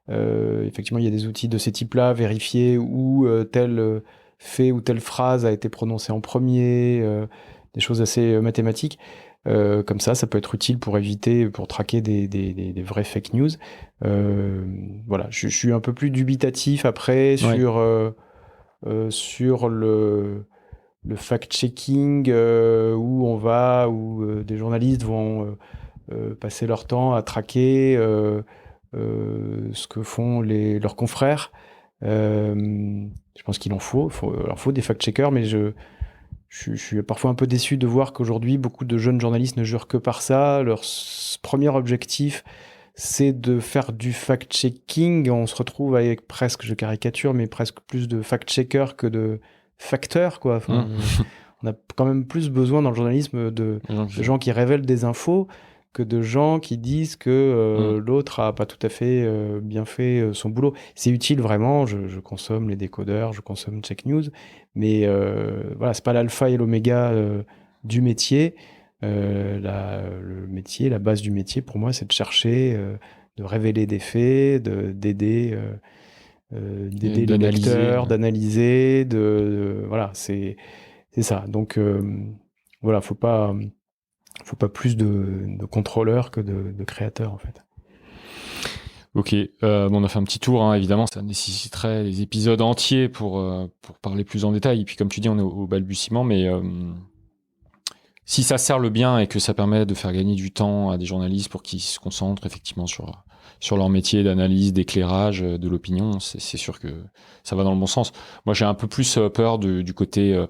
effectivement, il y a des outils de ces types-là, vérifier où tel fait ou telle phrase a été prononcée en premier, des choses assez mathématiques. Comme ça peut être utile pour traquer des vrais fake news. Voilà, je suis un peu plus dubitatif après sur le fact-checking où des journalistes vont passer leur temps à traquer ce que font leurs confrères. Je pense qu'il en faut des fact-checkers, mais je suis parfois un peu déçu de voir qu'aujourd'hui, beaucoup de jeunes journalistes ne jurent que par ça. Leur premier objectif, c'est de faire du fact-checking. On se retrouve avec presque, je caricature, mais presque plus de fact-checkers que de facteurs, quoi. Enfin, on a quand même plus besoin dans le journalisme de gens qui révèlent des infos que de gens qui disent que l'autre a pas tout à fait bien fait son boulot. C'est utile vraiment, je consomme les décodeurs, je consomme Check News, mais voilà, c'est pas l'alpha et l'oméga du métier. Le métier, la base du métier pour moi, c'est de chercher, de révéler des faits, d'aider les lecteurs, d'analyser, voilà, c'est ça. Donc voilà, faut pas plus de contrôleurs que de créateurs en fait. Ok, on a fait un petit tour, hein, évidemment, ça nécessiterait des épisodes entiers pour parler plus en détail. Et puis comme tu dis, on est au balbutiement, mais Si ça sert le bien et que ça permet de faire gagner du temps à des journalistes pour qu'ils se concentrent effectivement sur leur métier d'analyse, d'éclairage, de l'opinion, c'est sûr que ça va dans le bon sens. Moi, j'ai un peu plus peur du côté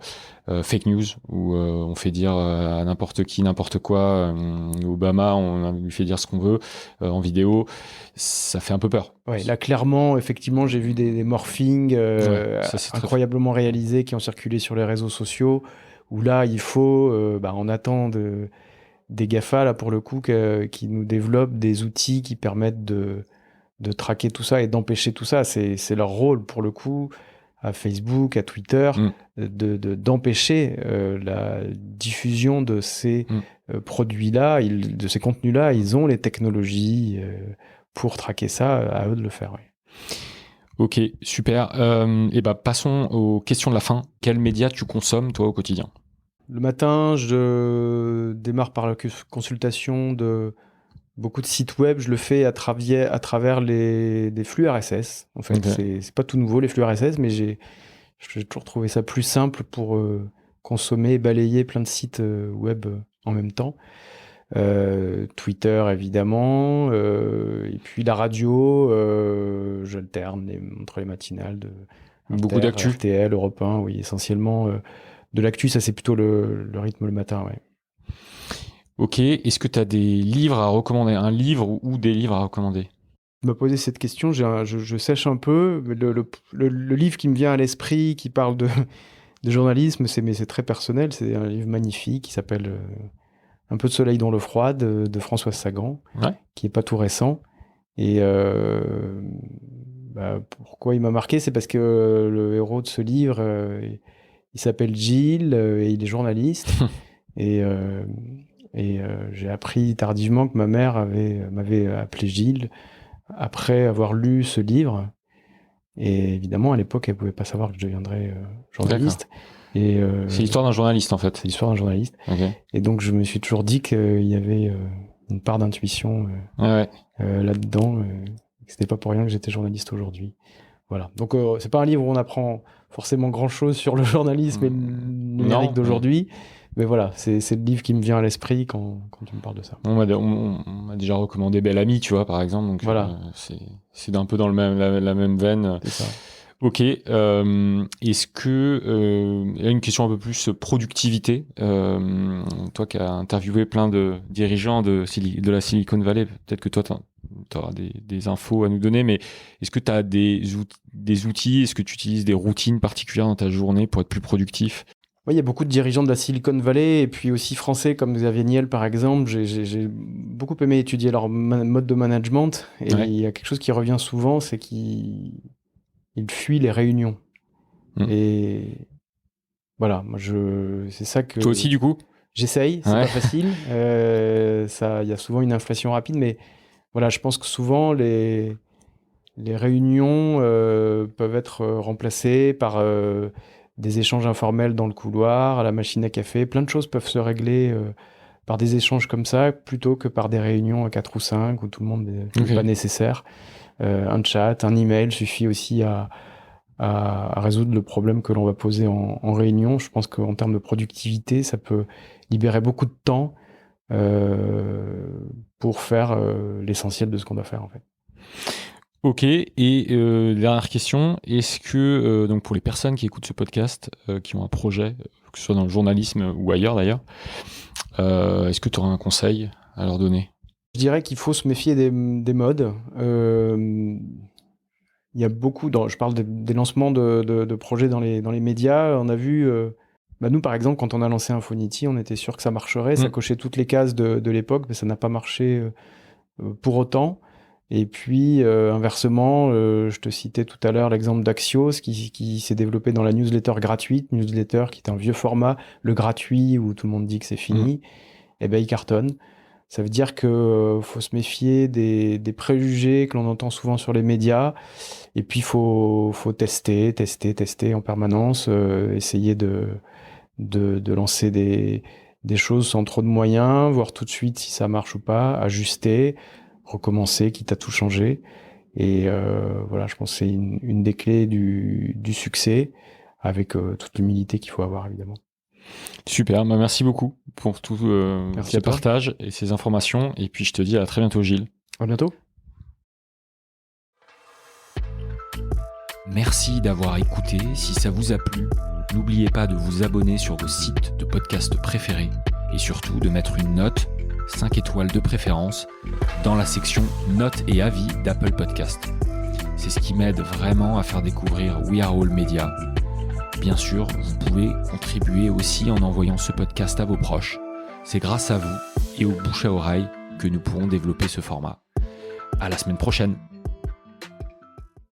fake news, où on fait dire à n'importe qui, n'importe quoi. Obama, on lui fait dire ce qu'on veut en vidéo. Ça fait un peu peur. Ouais, là, clairement, effectivement, j'ai vu des morphings c'est incroyablement réalisés qui ont circulé sur les réseaux sociaux, où là, il faut, on attend des GAFA, là, pour le coup, qui nous développent des outils qui permettent de traquer tout ça et d'empêcher tout ça. C'est leur rôle, pour le coup, à Facebook, à Twitter, d'empêcher la diffusion de ces produits-là, de ces contenus-là. Ils ont les technologies pour traquer ça, à eux de le faire. Ouais. Ok, super. Passons aux questions de la fin. Quels médias tu consommes, toi, au quotidien ? Le matin, je démarre par la consultation de beaucoup de sites web. Je le fais à travers des flux RSS. En fait, c'est pas tout nouveau, les flux RSS, mais j'ai toujours trouvé ça plus simple pour consommer et balayer plein de sites web en même temps. Twitter, évidemment. Et puis la radio, j'alterne entre les matinales de beaucoup d'actu. RTL, Europe 1, oui, essentiellement. De l'actu, ça c'est plutôt le rythme le matin, ouais. Ok, est-ce que tu as des livres à recommander, un livre ou des livres à recommander ? Me poser cette question, je sèche un peu. Le livre qui me vient à l'esprit, qui parle de journalisme, mais c'est très personnel, c'est un livre magnifique qui s'appelle Un peu de soleil dans l'eau froide de Françoise Sagan, qui est pas tout récent. Et pourquoi il m'a marqué, c'est parce que le héros de ce livre, il s'appelle Gilles et il est journaliste. et j'ai appris tardivement que ma mère m'avait appelé Gilles après avoir lu ce livre. Et évidemment, à l'époque, elle pouvait pas savoir que je deviendrais journaliste. Et c'est l'histoire d'un journaliste, en fait. C'est l'histoire d'un journaliste. Okay. Et donc, je me suis toujours dit qu'il y avait une part d'intuition là-dedans. C'était pas pour rien que j'étais journaliste aujourd'hui. Voilà. Donc, c'est pas un livre où on apprend forcément grand-chose sur le journalisme et le numérique d'aujourd'hui. Mais voilà, c'est le livre qui me vient à l'esprit quand tu me parles de ça. On m'a déjà recommandé Belle Amie, tu vois, par exemple. Donc, voilà. C'est un peu dans la même veine. C'est ça. Ok. Est-ce que il y a une question un peu plus productivité, toi qui as interviewé plein de dirigeants de la Silicon Valley, peut-être que toi tu auras des infos à nous donner, mais est-ce que tu as des outils, est-ce que tu utilises des routines particulières dans ta journée pour être plus productif ? Oui, il y a beaucoup de dirigeants de la Silicon Valley et puis aussi français comme Xavier Niel par exemple. J'ai beaucoup aimé étudier leur mode de management et il y a quelque chose qui revient souvent, c'est qu'ils fuient les réunions. Et voilà, moi c'est ça que... Toi aussi du coup ? J'essaye, c'est pas facile. Il y a souvent une inflation rapide, mais voilà, je pense que souvent les réunions peuvent être remplacées par des échanges informels dans le couloir, à la machine à café. Plein de choses peuvent se régler par des échanges comme ça, plutôt que par des réunions à 4 ou 5 où tout le monde n'est pas nécessaire. Un chat, un email suffit aussi à résoudre le problème que l'on va poser en réunion. Je pense qu'en termes de productivité, ça peut libérer beaucoup de temps pour faire l'essentiel de ce qu'on doit faire en fait. Ok, et dernière question, est-ce que, donc pour les personnes qui écoutent ce podcast, qui ont un projet, que ce soit dans le journalisme ou ailleurs d'ailleurs, est-ce que tu auras un conseil à leur donner ? Je dirais qu'il faut se méfier des modes. Il y a beaucoup, je parle des lancements de projets dans les médias, on a vu... nous, par exemple, quand on a lancé Infonity, on était sûr que ça marcherait, ça cochait toutes les cases de l'époque, mais ça n'a pas marché pour autant. Et puis, inversement, je te citais tout à l'heure l'exemple d'Axios qui s'est développé dans la newsletter gratuite, newsletter qui est un vieux format, le gratuit où tout le monde dit que c'est fini, et ben il cartonne. Ça veut dire que faut se méfier des préjugés que l'on entend souvent sur les médias. Et puis, faut tester en permanence, essayer de lancer des choses sans trop de moyens, voir tout de suite si ça marche ou pas, ajuster, recommencer, quitte à tout changer. Et voilà, je pense que c'est une des clés du succès, avec toute l'humilité qu'il faut avoir, évidemment. Super, merci beaucoup pour tout ces partages et ces informations. Et puis je te dis à très bientôt, Gilles. À bientôt. Merci d'avoir écouté. Si ça vous a plu, n'oubliez pas de vous abonner sur vos sites de podcast préférés et surtout de mettre une note, 5 étoiles de préférence, dans la section notes et avis d'Apple Podcast. C'est ce qui m'aide vraiment à faire découvrir We Are All Media. Bien sûr, vous pouvez contribuer aussi en envoyant ce podcast à vos proches. C'est grâce à vous et au bouche à oreille que nous pourrons développer ce format. À la semaine prochaine.